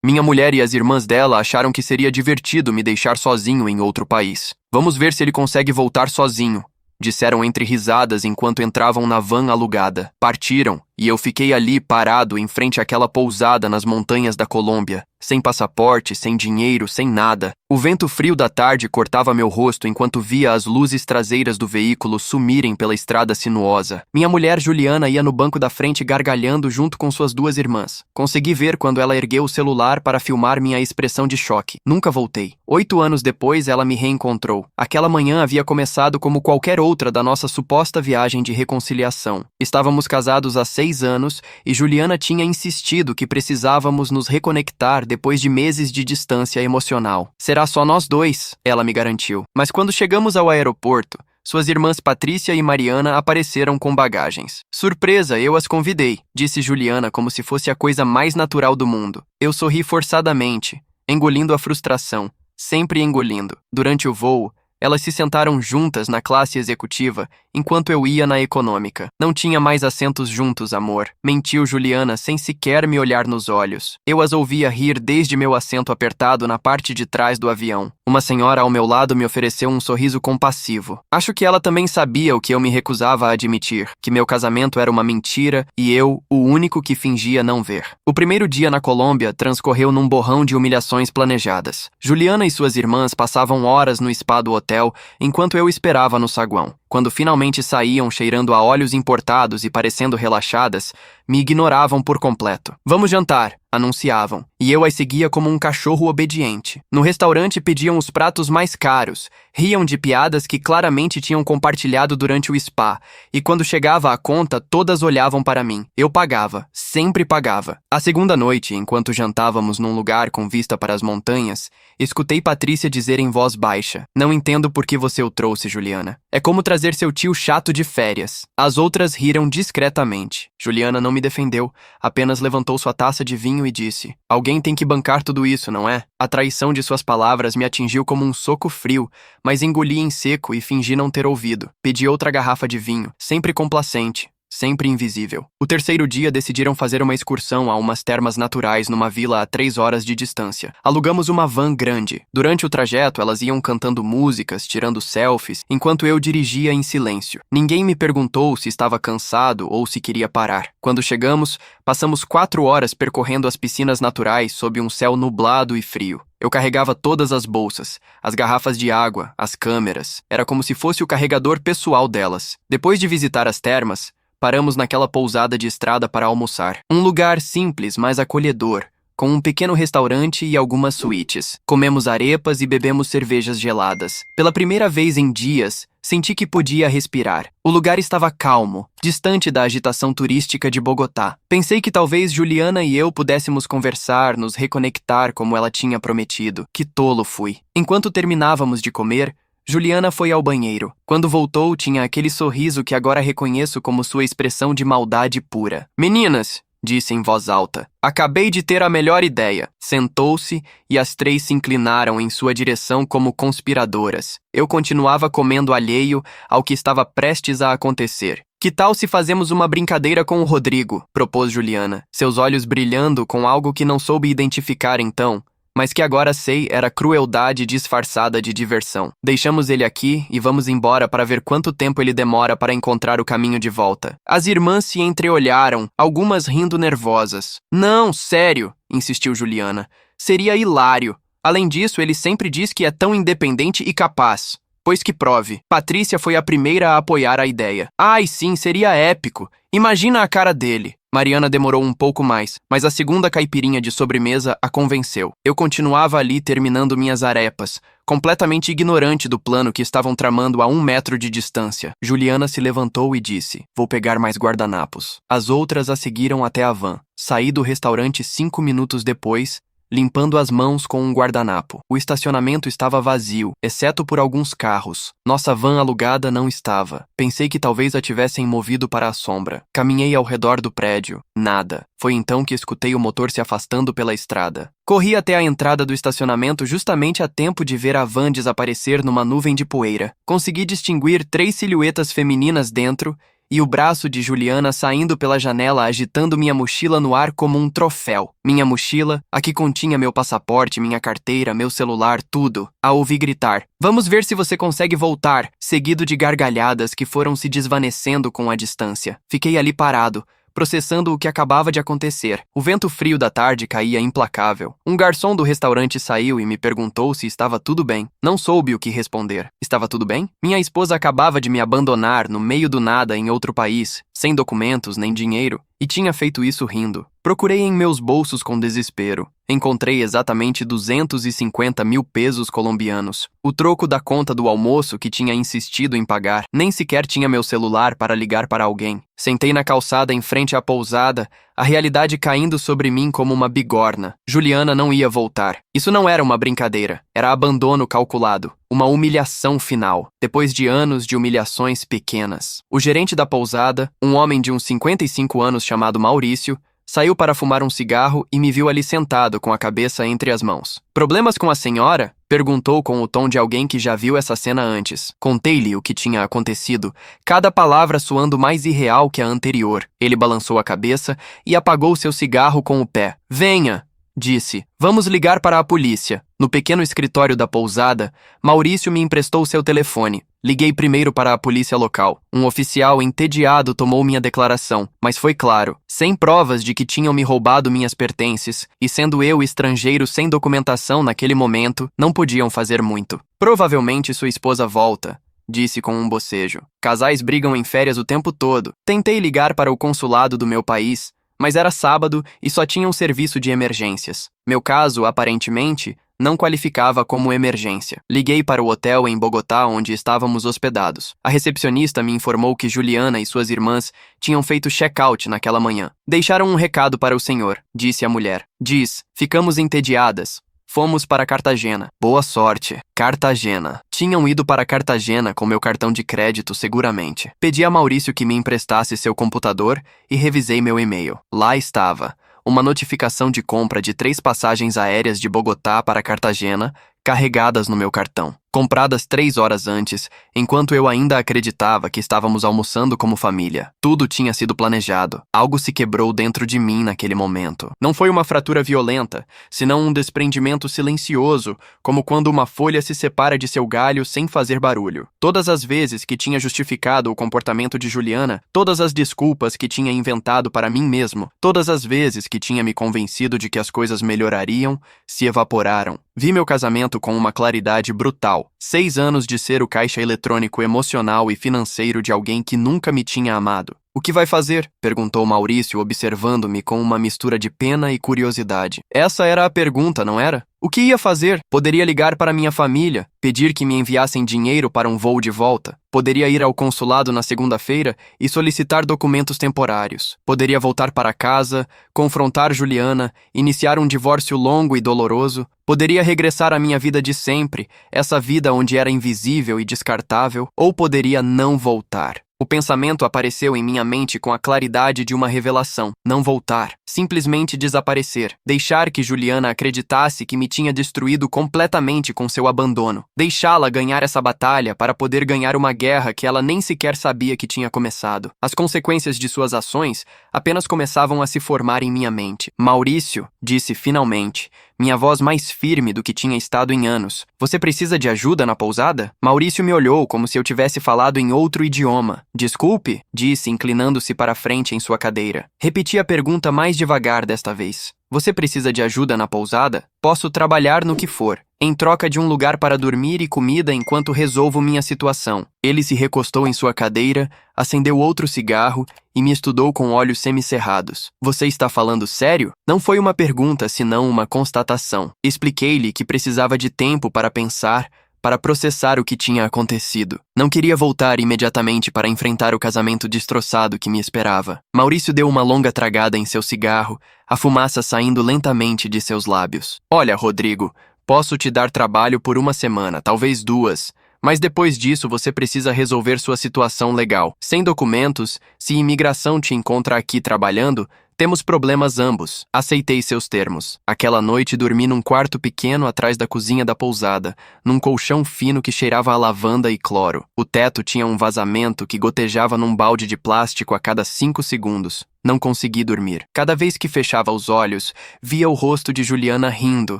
Minha mulher e as irmãs dela acharam que seria divertido me deixar sozinho em outro país. Vamos ver se ele consegue voltar sozinho, disseram entre risadas enquanto entravam na van alugada. Partiram, e eu fiquei ali parado em frente àquela pousada nas montanhas da Colômbia, sem passaporte, sem dinheiro, sem nada. O vento frio da tarde cortava meu rosto enquanto via as luzes traseiras do veículo sumirem pela estrada sinuosa. Minha mulher Juliana ia no banco da frente gargalhando junto com suas duas irmãs. Consegui ver quando ela ergueu o celular para filmar minha expressão de choque. Nunca voltei. 8 anos depois, ela me reencontrou. Aquela manhã havia começado como qualquer outra da nossa suposta viagem de reconciliação. Estávamos casados há 6 anos e Juliana tinha insistido que precisávamos nos reconectar depois de meses de distância emocional. Será só nós dois, ela me garantiu. Mas quando chegamos ao aeroporto, suas irmãs Patrícia e Mariana apareceram com bagagens. Surpresa, eu as convidei, disse Juliana como se fosse a coisa mais natural do mundo. Eu sorri forçadamente, engolindo a frustração, sempre engolindo. Durante o voo, elas se sentaram juntas na classe executiva, enquanto eu ia na econômica. Não tinha mais assentos juntos, amor. Mentiu Juliana sem sequer me olhar nos olhos. Eu as ouvia rir desde meu assento apertado na parte de trás do avião. Uma senhora ao meu lado me ofereceu um sorriso compassivo. Acho que ela também sabia o que eu me recusava a admitir, que meu casamento era uma mentira e eu, o único que fingia não ver. O primeiro dia na Colômbia transcorreu num borrão de humilhações planejadas. Juliana e suas irmãs passavam horas no spa do hotel enquanto eu esperava no saguão. Quando finalmente saíam cheirando a óleos importados e parecendo relaxadas, me ignoravam por completo. Vamos jantar, anunciavam, e eu as seguia como um cachorro obediente. No restaurante pediam os pratos mais caros, riam de piadas que claramente tinham compartilhado durante o spa, e quando chegava a conta, todas olhavam para mim. Eu pagava, sempre pagava. A segunda noite, enquanto jantávamos num lugar com vista para as montanhas, escutei Patrícia dizer em voz baixa: "Não entendo por que você o trouxe, Juliana. É como trazer seu tio chato de férias." As outras riram discretamente. Juliana não me defendeu, apenas levantou sua taça de vinho e disse: "Alguém tem que bancar tudo isso, não é?" A traição de suas palavras me atingiu como um soco frio, mas engoli em seco e fingi não ter ouvido. Pedi outra garrafa de vinho, sempre complacente, sempre invisível. O terceiro dia decidiram fazer uma excursão a umas termas naturais numa vila a 3 horas de distância. Alugamos uma van grande. Durante o trajeto, elas iam cantando músicas, tirando selfies, enquanto eu dirigia em silêncio. Ninguém me perguntou se estava cansado ou se queria parar. Quando chegamos, passamos 4 horas percorrendo as piscinas naturais sob um céu nublado e frio. Eu carregava todas as bolsas, as garrafas de água, as câmeras. Era como se fosse o carregador pessoal delas. Depois de visitar as termas, paramos naquela pousada de estrada para almoçar. Um lugar simples, mas acolhedor, com um pequeno restaurante e algumas suítes. Comemos arepas e bebemos cervejas geladas. Pela primeira vez em dias, senti que podia respirar. O lugar estava calmo, distante da agitação turística de Bogotá. Pensei que talvez Juliana e eu pudéssemos conversar, nos reconectar como ela tinha prometido. Que tolo fui. Enquanto terminávamos de comer, Juliana foi ao banheiro. Quando voltou, tinha aquele sorriso que agora reconheço como sua expressão de maldade pura. "Meninas", disse em voz alta, "acabei de ter a melhor ideia." Sentou-se e as 3 se inclinaram em sua direção como conspiradoras. Eu continuava comendo alheio ao que estava prestes a acontecer. "Que tal se fazemos uma brincadeira com o Rodrigo?" propôs Juliana, seus olhos brilhando com algo que não soube identificar então, mas que agora sei era crueldade disfarçada de diversão. "Deixamos ele aqui e vamos embora para ver quanto tempo ele demora para encontrar o caminho de volta." As irmãs se entreolharam, algumas rindo nervosas. "Não, sério", insistiu Juliana. "Seria hilário. Além disso, ele sempre diz que é tão independente e capaz. Pois que prove." Patrícia foi a primeira a apoiar a ideia. "Ai, sim, seria épico. Imagina a cara dele." Mariana demorou um pouco mais, mas a segunda caipirinha de sobremesa a convenceu. Eu continuava ali terminando minhas arepas, completamente ignorante do plano que estavam tramando a 1 metro de distância. Juliana se levantou e disse: "Vou pegar mais guardanapos." As outras a seguiram até a van. Saí do restaurante 5 minutos depois, limpando as mãos com um guardanapo. O estacionamento estava vazio, exceto por alguns carros. Nossa van alugada não estava. Pensei que talvez a tivessem movido para a sombra. Caminhei ao redor do prédio. Nada. Foi então que escutei o motor se afastando pela estrada. Corri até a entrada do estacionamento justamente a tempo de ver a van desaparecer numa nuvem de poeira. Consegui distinguir 3 silhuetas femininas dentro e o braço de Juliana saindo pela janela agitando minha mochila no ar como um troféu. Minha mochila, a que continha meu passaporte, minha carteira, meu celular, tudo. A ouvi gritar: "Vamos ver se você consegue voltar", seguido de gargalhadas que foram se desvanecendo com a distância. Fiquei ali parado, processando o que acabava de acontecer. O vento frio da tarde caía implacável. Um garçom do restaurante saiu e me perguntou se estava tudo bem. Não soube o que responder. Estava tudo bem? Minha esposa acabava de me abandonar no meio do nada em outro país, sem documentos nem dinheiro, e tinha feito isso rindo. Procurei em meus bolsos com desespero. Encontrei exatamente 250 mil pesos colombianos, o troco da conta do almoço que tinha insistido em pagar. Nem sequer tinha meu celular para ligar para alguém. Sentei na calçada em frente à pousada, a realidade caindo sobre mim como uma bigorna. Juliana não ia voltar. Isso não era uma brincadeira, era abandono calculado. Uma humilhação final, depois de anos de humilhações pequenas. O gerente da pousada, um homem de uns 55 anos chamado Maurício, saiu para fumar um cigarro e me viu ali sentado com a cabeça entre as mãos. "Problemas com a senhora?" perguntou com o tom de alguém que já viu essa cena antes. Contei-lhe o que tinha acontecido, cada palavra soando mais irreal que a anterior. Ele balançou a cabeça e apagou seu cigarro com o pé. "Venha!" disse. "Vamos ligar para a polícia." No pequeno escritório da pousada, Maurício me emprestou seu telefone. Liguei primeiro para a polícia local. Um oficial entediado tomou minha declaração, mas foi claro, sem provas de que tinham me roubado minhas pertences, e sendo eu estrangeiro sem documentação naquele momento, não podiam fazer muito. "Provavelmente sua esposa volta", disse com um bocejo. "Casais brigam em férias o tempo todo." Tentei ligar para o consulado do meu país, mas era sábado e só tinha um serviço de emergências. Meu caso, aparentemente, não qualificava como emergência. Liguei para o hotel em Bogotá onde estávamos hospedados. A recepcionista me informou que Juliana e suas irmãs tinham feito check-out naquela manhã. "Deixaram um recado para o senhor", disse a mulher. "Diz: ficamos entediadas. Fomos para Cartagena." Boa sorte. Cartagena. Tinham ido para Cartagena com meu cartão de crédito, seguramente. Pedi a Maurício que me emprestasse seu computador e revisei meu e-mail. Lá estava uma notificação de compra de 3 passagens aéreas de Bogotá para Cartagena, carregadas no meu cartão. Compradas 3 horas antes, enquanto eu ainda acreditava que estávamos almoçando como família. Tudo tinha sido planejado. Algo se quebrou dentro de mim naquele momento. Não foi uma fratura violenta, senão um desprendimento silencioso, como quando uma folha se separa de seu galho sem fazer barulho. Todas as vezes que tinha justificado o comportamento de Juliana, todas as desculpas que tinha inventado para mim mesmo, todas as vezes que tinha me convencido de que as coisas melhorariam, se evaporaram. Vi meu casamento com uma claridade brutal. 6 anos de ser o caixa eletrônico emocional e financeiro de alguém que nunca me tinha amado. "O que vai fazer?" perguntou Maurício, observando-me com uma mistura de pena e curiosidade. Essa era a pergunta, não era? O que ia fazer? Poderia ligar para minha família, pedir que me enviassem dinheiro para um voo de volta. Poderia ir ao consulado na segunda-feira e solicitar documentos temporários. Poderia voltar para casa, confrontar Juliana, iniciar um divórcio longo e doloroso. Poderia regressar à minha vida de sempre, essa vida onde era invisível e descartável, ou poderia não voltar. O pensamento apareceu em minha mente com a claridade de uma revelação. Não voltar. Simplesmente desaparecer. Deixar que Juliana acreditasse que me tinha destruído completamente com seu abandono. Deixá-la ganhar essa batalha para poder ganhar uma guerra que ela nem sequer sabia que tinha começado. As consequências de suas ações apenas começavam a se formar em minha mente. "Maurício", disse finalmente, minha voz mais firme do que tinha estado em anos. "Você precisa de ajuda na pousada?" Maurício me olhou como se eu tivesse falado em outro idioma. "Desculpe", disse, inclinando-se para frente em sua cadeira. Repeti a pergunta mais devagar desta vez. "Você precisa de ajuda na pousada? Posso trabalhar no que for, em troca de um lugar para dormir e comida enquanto resolvo minha situação." Ele se recostou em sua cadeira, acendeu outro cigarro e me estudou com olhos semicerrados. "Você está falando sério?" Não foi uma pergunta, senão uma constatação. Expliquei-lhe que precisava de tempo para pensar, para processar o que tinha acontecido. Não queria voltar imediatamente para enfrentar o casamento destroçado que me esperava. Maurício deu uma longa tragada em seu cigarro, a fumaça saindo lentamente de seus lábios. "Olha, Rodrigo, posso te dar trabalho por 1 semana, talvez 2, mas depois disso você precisa resolver sua situação legal. Sem documentos, se imigração te encontra aqui trabalhando, Temos problemas ambos. Aceitei seus termos. Aquela noite dormi num quarto pequeno atrás da cozinha da pousada, num colchão fino que cheirava a lavanda e cloro. O teto tinha um vazamento que gotejava num balde de plástico a cada 5 segundos. Não consegui dormir. Cada vez que fechava os olhos, via o rosto de Juliana rindo,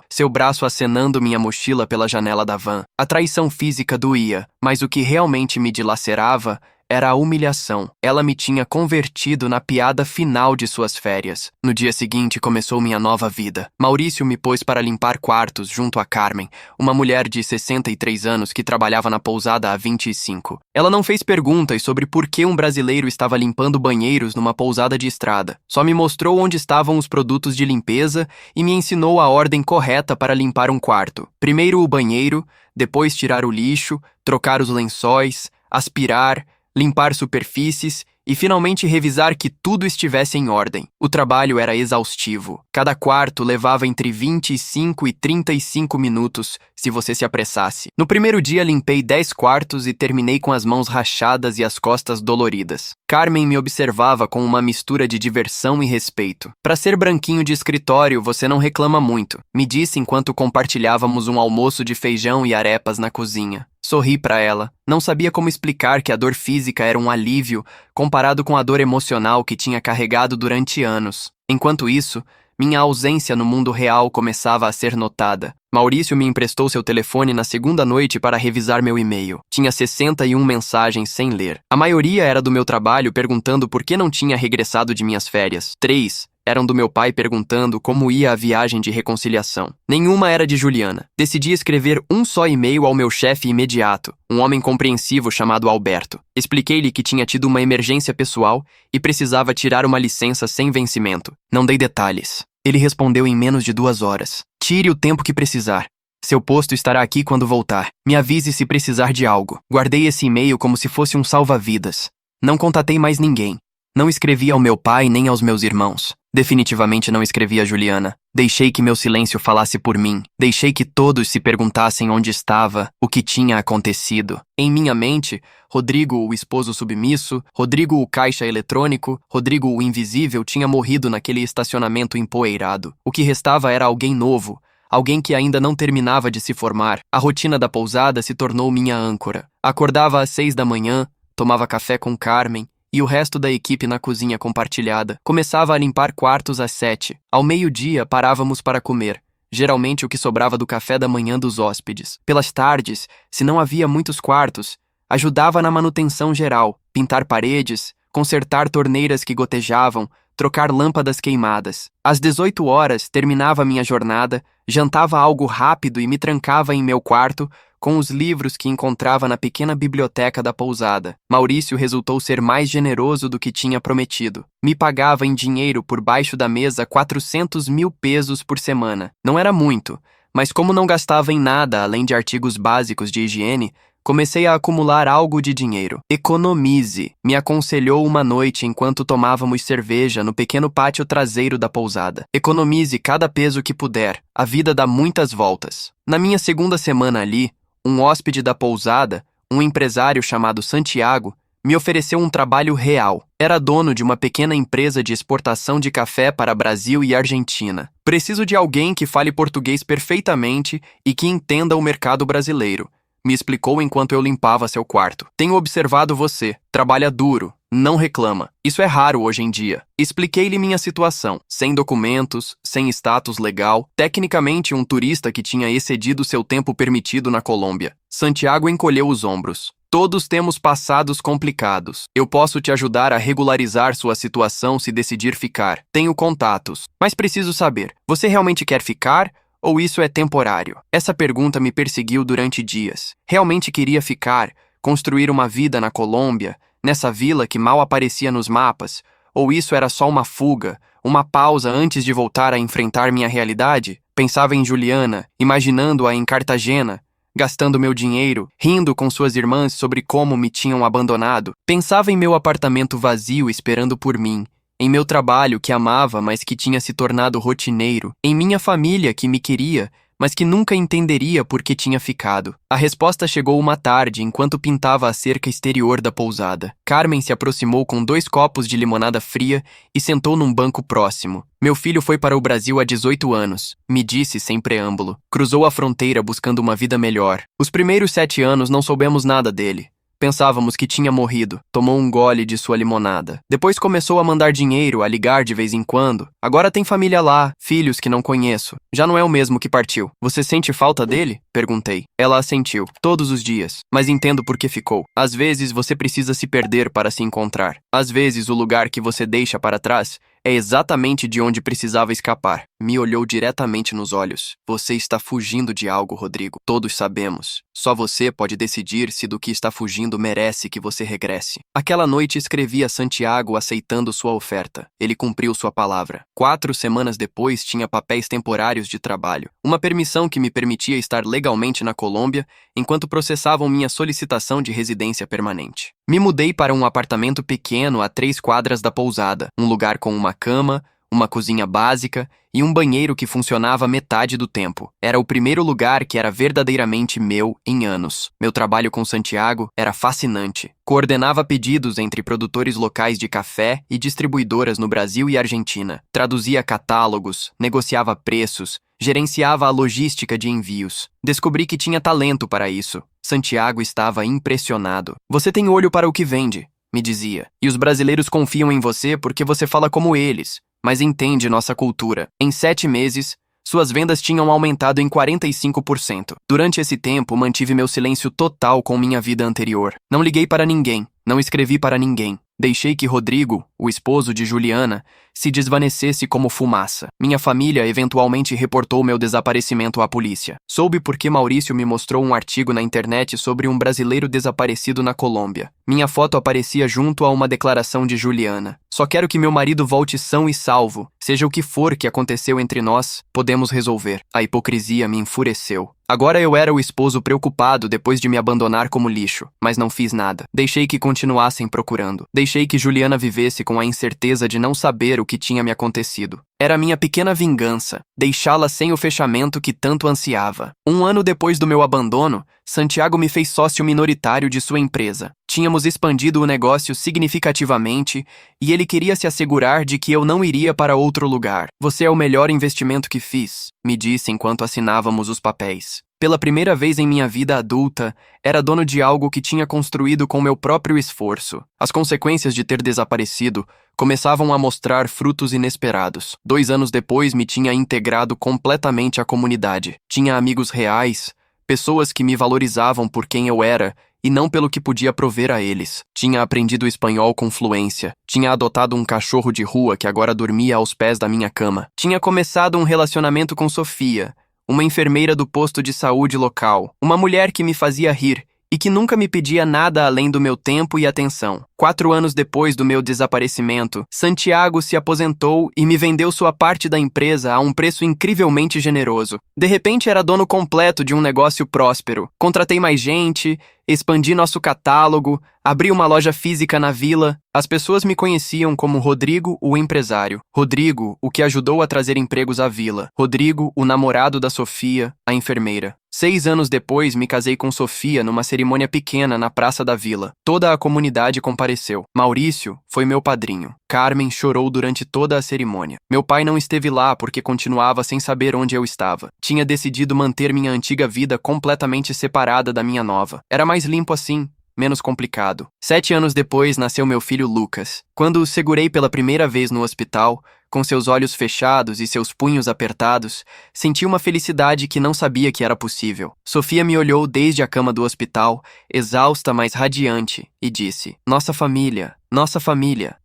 seu braço acenando minha mochila pela janela da van. A traição física doía, mas o que realmente me dilacerava era a humilhação. Ela me tinha convertido na piada final de suas férias. No dia seguinte começou minha nova vida. Maurício me pôs para limpar quartos junto a Carmen, uma mulher de 63 anos que trabalhava na pousada há 25. Ela não fez perguntas sobre por que um brasileiro estava limpando banheiros numa pousada de estrada. Só me mostrou onde estavam os produtos de limpeza e me ensinou a ordem correta para limpar um quarto. Primeiro o banheiro, depois tirar o lixo, trocar os lençóis, aspirar, limpar superfícies e finalmente revisar que tudo estivesse em ordem. O trabalho era exaustivo. Cada quarto levava entre 25 e 35 minutos se você se apressasse. No primeiro dia limpei 10 quartos e terminei com as mãos rachadas e as costas doloridas. Carmen me observava com uma mistura de diversão e respeito. Para ser branquinho de escritório, você não reclama muito, me disse enquanto compartilhávamos um almoço de feijão e arepas na cozinha. Sorri para ela. Não sabia como explicar que a dor física era um alívio comparado com a dor emocional que tinha carregado durante anos. Enquanto isso, minha ausência no mundo real começava a ser notada. Maurício me emprestou seu telefone na segunda noite para revisar meu e-mail. Tinha 61 mensagens sem ler. A maioria era do meu trabalho perguntando por que não tinha regressado de minhas férias. 3 eram do meu pai perguntando como ia a viagem de reconciliação. Nenhuma era de Juliana. Decidi escrever um só e-mail ao meu chefe imediato, um homem compreensivo chamado Alberto. Expliquei-lhe que tinha tido uma emergência pessoal e precisava tirar uma licença sem vencimento. Não dei detalhes. Ele respondeu em menos de 2 horas. Tire o tempo que precisar. Seu posto estará aqui quando voltar. Me avise se precisar de algo. Guardei esse e-mail como se fosse um salva-vidas. Não contatei mais ninguém. Não escrevi ao meu pai nem aos meus irmãos. Definitivamente não escrevi a Juliana. Deixei que meu silêncio falasse por mim. Deixei que todos se perguntassem onde estava, o que tinha acontecido. Em minha mente, Rodrigo, o esposo submisso, Rodrigo, o caixa eletrônico, Rodrigo, o invisível, tinha morrido naquele estacionamento empoeirado. O que restava era alguém novo, alguém que ainda não terminava de se formar. A rotina da pousada se tornou minha âncora. Acordava às 6 da manhã, tomava café com Carmen, e o resto da equipe na cozinha compartilhada. Começava a limpar quartos às 7. Ao meio-dia, parávamos para comer, geralmente o que sobrava do café da manhã dos hóspedes. Pelas tardes, se não havia muitos quartos, ajudava na manutenção geral, pintar paredes, consertar torneiras que gotejavam, trocar lâmpadas queimadas. Às 18 horas, terminava minha jornada, jantava algo rápido e me trancava em meu quarto, com os livros que encontrava na pequena biblioteca da pousada. Maurício resultou ser mais generoso do que tinha prometido. Me pagava em dinheiro por baixo da mesa 400 mil pesos por semana. Não era muito, mas como não gastava em nada além de artigos básicos de higiene, comecei a acumular algo de dinheiro. Economize, me aconselhou uma noite enquanto tomávamos cerveja no pequeno pátio traseiro da pousada. Economize cada peso que puder. A vida dá muitas voltas. Na minha segunda semana ali, um hóspede da pousada, um empresário chamado Santiago, me ofereceu um trabalho real. Era dono de uma pequena empresa de exportação de café para Brasil e Argentina. Preciso de alguém que fale português perfeitamente e que entenda o mercado brasileiro, me explicou enquanto eu limpava seu quarto. Tenho observado você. Trabalha duro. Não reclama. Isso é raro hoje em dia. Expliquei-lhe minha situação. Sem documentos, sem status legal, tecnicamente um turista que tinha excedido seu tempo permitido na Colômbia. Santiago encolheu os ombros. Todos temos passados complicados. Eu posso te ajudar a regularizar sua situação se decidir ficar. Tenho contatos. Mas preciso saber, você realmente quer ficar? Ou isso é temporário? Essa pergunta me perseguiu durante dias. Realmente queria ficar, construir uma vida na Colômbia, nessa vila que mal aparecia nos mapas? Ou isso era só uma fuga, uma pausa antes de voltar a enfrentar minha realidade? Pensava em Juliana, imaginando-a em Cartagena, gastando meu dinheiro, rindo com suas irmãs sobre como me tinham abandonado. Pensava em meu apartamento vazio esperando por mim, em meu trabalho que amava, mas que tinha se tornado rotineiro, em minha família que me queria, mas que nunca entenderia por que tinha ficado. A resposta chegou uma tarde, enquanto pintava a cerca exterior da pousada. Carmen se aproximou com 2 copos de limonada fria e sentou num banco próximo. Meu filho foi para o Brasil há 18 anos, me disse sem preâmbulo. Cruzou a fronteira buscando uma vida melhor. Os primeiros 7 anos não soubemos nada dele. Pensávamos que tinha morrido. Tomou um gole de sua limonada. Depois começou a mandar dinheiro, a ligar de vez em quando. Agora tem família lá, filhos que não conheço. Já não é o mesmo que partiu. Você sente falta dele? Perguntei. Ela assentiu. Todos os dias. Mas entendo por que ficou. Às vezes você precisa se perder para se encontrar. Às vezes o lugar que você deixa para trás é exatamente de onde precisava escapar. Me olhou diretamente nos olhos. Você está fugindo de algo, Rodrigo. Todos sabemos. Só você pode decidir se do que está fugindo merece que você regresse. Aquela noite escrevi a Santiago aceitando sua oferta. Ele cumpriu sua palavra. 4 semanas depois tinha papéis temporários de trabalho. Uma permissão que me permitia estar legalmente na Colômbia enquanto processavam minha solicitação de residência permanente. Me mudei para um apartamento pequeno a 3 quadras da pousada, um lugar com uma cama, uma cozinha básica e um banheiro que funcionava metade do tempo. Era o primeiro lugar que era verdadeiramente meu em anos. Meu trabalho com Santiago era fascinante. Coordenava pedidos entre produtores locais de café e distribuidoras no Brasil e Argentina. Traduzia catálogos, negociava preços, gerenciava a logística de envios. Descobri que tinha talento para isso. Santiago estava impressionado. Você tem olho para o que vende, me dizia. E os brasileiros confiam em você porque você fala como eles, mas entende nossa cultura. Em 7 meses, suas vendas tinham aumentado em 45%. Durante esse tempo, mantive meu silêncio total com minha vida anterior. Não liguei para ninguém, não escrevi para ninguém. Deixei que Rodrigo, o esposo de Juliana, se desvanecesse como fumaça. Minha família eventualmente reportou meu desaparecimento à polícia. Soube porque Maurício me mostrou um artigo na internet sobre um brasileiro desaparecido na Colômbia. Minha foto aparecia junto a uma declaração de Juliana. Só quero que meu marido volte são e salvo. Seja o que for que aconteceu entre nós, podemos resolver. A hipocrisia me enfureceu. Agora eu era o esposo preocupado depois de me abandonar como lixo, mas não fiz nada. Deixei que continuassem procurando. Deixei que Juliana vivesse com a incerteza de não saber o que tinha me acontecido. Era minha pequena vingança, deixá-la sem o fechamento que tanto ansiava. 1 ano depois do meu abandono, Santiago me fez sócio minoritário de sua empresa. Tínhamos expandido o negócio significativamente e ele queria se assegurar de que eu não iria para outro lugar. Você é o melhor investimento que fiz, me disse enquanto assinávamos os papéis. Pela primeira vez em minha vida adulta, era dono de algo que tinha construído com meu próprio esforço. As consequências de ter desaparecido começavam a mostrar frutos inesperados. 2 anos depois me tinha integrado completamente à comunidade. Tinha amigos reais, pessoas que me valorizavam por quem eu era e não pelo que podia prover a eles. Tinha aprendido espanhol com fluência. Tinha adotado um cachorro de rua que agora dormia aos pés da minha cama. Tinha começado um relacionamento com Sofia, uma enfermeira do posto de saúde local, uma mulher que me fazia rir e que nunca me pedia nada além do meu tempo e atenção. 4 anos depois do meu desaparecimento, Santiago se aposentou e me vendeu sua parte da empresa a um preço incrivelmente generoso. De repente era dono completo de um negócio próspero. Contratei mais gente, expandi nosso catálogo, abri uma loja física na vila. As pessoas me conheciam como Rodrigo, o empresário. Rodrigo, o que ajudou a trazer empregos à vila. Rodrigo, o namorado da Sofia, a enfermeira. 6 anos depois, me casei com Sofia numa cerimônia pequena na praça da vila. Toda a comunidade compareceu. Maurício foi meu padrinho. Carmen chorou durante toda a cerimônia. Meu pai não esteve lá porque continuava sem saber onde eu estava. Tinha decidido manter minha antiga vida completamente separada da minha nova. Era mais limpo assim, menos complicado. 7 anos depois, nasceu meu filho Lucas. Quando o segurei pela primeira vez no hospital, com seus olhos fechados e seus punhos apertados, senti uma felicidade que não sabia que era possível. Sofia me olhou desde a cama do hospital, exausta, mas radiante, e disse: Nossa família.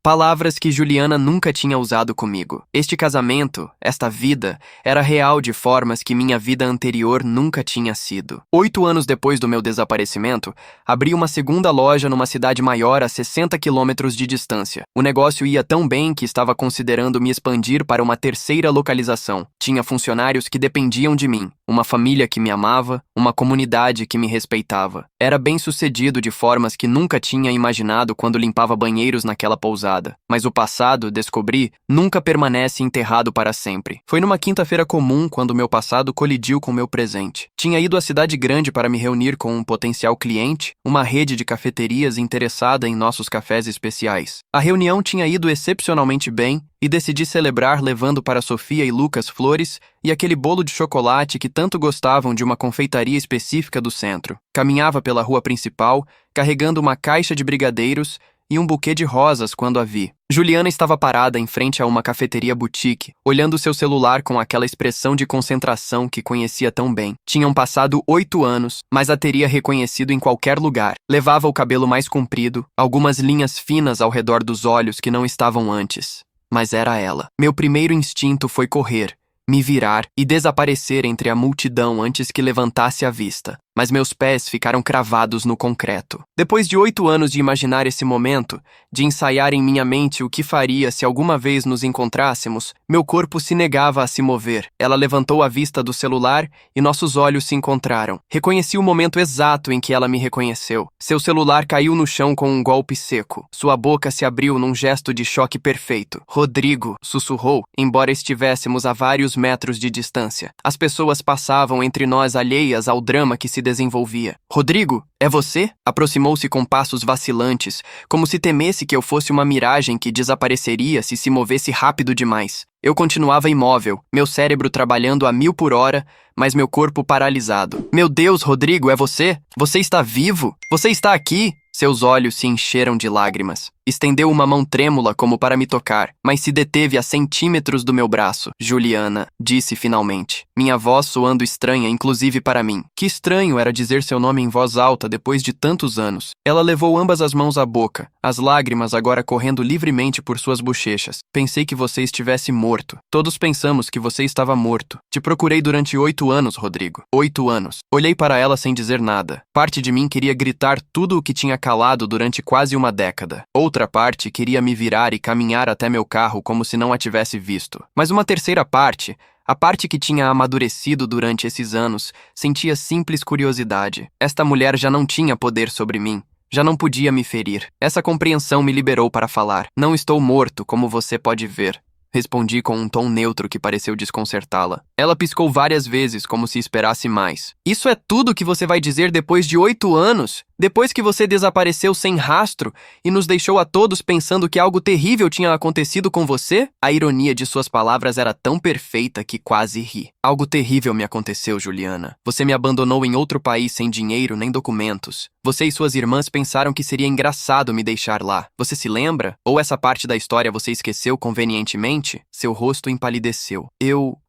Palavras que Juliana nunca tinha usado comigo. Este casamento, esta vida, era real de formas que minha vida anterior nunca tinha sido. 8 anos depois do meu desaparecimento, abri uma segunda loja numa cidade maior a 60 quilômetros de distância. O negócio ia tão bem que estava considerando me expandir para uma terceira localização. Tinha funcionários que dependiam de mim. uma família que me amava, uma comunidade que me respeitava. Era bem-sucedido de formas que nunca tinha imaginado quando limpava banheiros naquela pousada. Mas o passado, descobri, nunca permanece enterrado para sempre. Foi numa quinta-feira comum quando meu passado colidiu com meu presente. Tinha ido à cidade grande para me reunir com um potencial cliente, uma rede de cafeterias interessada em nossos cafés especiais. A reunião tinha ido excepcionalmente bem e decidi celebrar levando para Sofia e Lucas flores e aquele bolo de chocolate que tanto gostavam de uma confeitaria específica do centro. Caminhava pela rua principal, carregando uma caixa de brigadeiros e um buquê de rosas quando a vi. Juliana estava parada em frente a uma cafeteria boutique, olhando seu celular com aquela expressão de concentração que conhecia tão bem. Tinham passado 8 anos, mas a teria reconhecido em qualquer lugar. Levava o cabelo mais comprido, algumas linhas finas ao redor dos olhos que não estavam antes. Mas era ela. Meu primeiro instinto foi correr, me virar e desaparecer entre a multidão antes que levantasse a vista. Mas meus pés ficaram cravados no concreto. Depois de 8 anos de imaginar esse momento, de ensaiar em minha mente o que faria se alguma vez nos encontrássemos, meu corpo se negava a se mover. Ela levantou a vista do celular e nossos olhos se encontraram. Reconheci o momento exato em que ela me reconheceu. Seu celular caiu no chão com um golpe seco. Sua boca se abriu num gesto de choque perfeito. Rodrigo, sussurrou, embora estivéssemos a vários metros de distância. As pessoas passavam entre nós alheias ao drama que se desenvolvia. Rodrigo, é você? Aproximou-se com passos vacilantes, como se temesse que eu fosse uma miragem que desapareceria se movesse rápido demais. Eu continuava imóvel, meu cérebro trabalhando a 1000 por hora, mas meu corpo paralisado. Meu Deus, Rodrigo, é você? Você está vivo? Você está aqui? Seus olhos se encheram de lágrimas. Estendeu uma mão trêmula como para me tocar, mas se deteve a centímetros do meu braço. Juliana, disse finalmente, minha voz soando estranha, inclusive para mim. Que estranho era dizer seu nome em voz alta depois de tantos anos. Ela levou ambas as mãos à boca, as lágrimas agora correndo livremente por suas bochechas. Pensei que você estivesse morto. Todos pensamos que você estava morto. Te procurei durante 8 anos, Rodrigo. 8 anos. Olhei para ela sem dizer nada. Parte de mim queria gritar tudo o que tinha calado durante quase uma década. Outra parte queria me virar e caminhar até meu carro como se não a tivesse visto. Mas uma terceira parte, a parte que tinha amadurecido durante esses anos, sentia simples curiosidade. Esta mulher já não tinha poder sobre mim. Já não podia me ferir. Essa compreensão me liberou para falar. Não estou morto, como você pode ver. Respondi com um tom neutro que pareceu desconcertá-la. Ela piscou várias vezes, como se esperasse mais. Isso é tudo que você vai dizer depois de 8 anos? Depois que você desapareceu sem rastro e nos deixou a todos pensando que algo terrível tinha acontecido com você? A ironia de suas palavras era tão perfeita que quase ri. Algo terrível me aconteceu, Juliana. Você me abandonou em outro país sem dinheiro nem documentos. Você e suas irmãs pensaram que seria engraçado me deixar lá. Você se lembra? Ou essa parte da história você esqueceu convenientemente? Seu rosto empalideceu.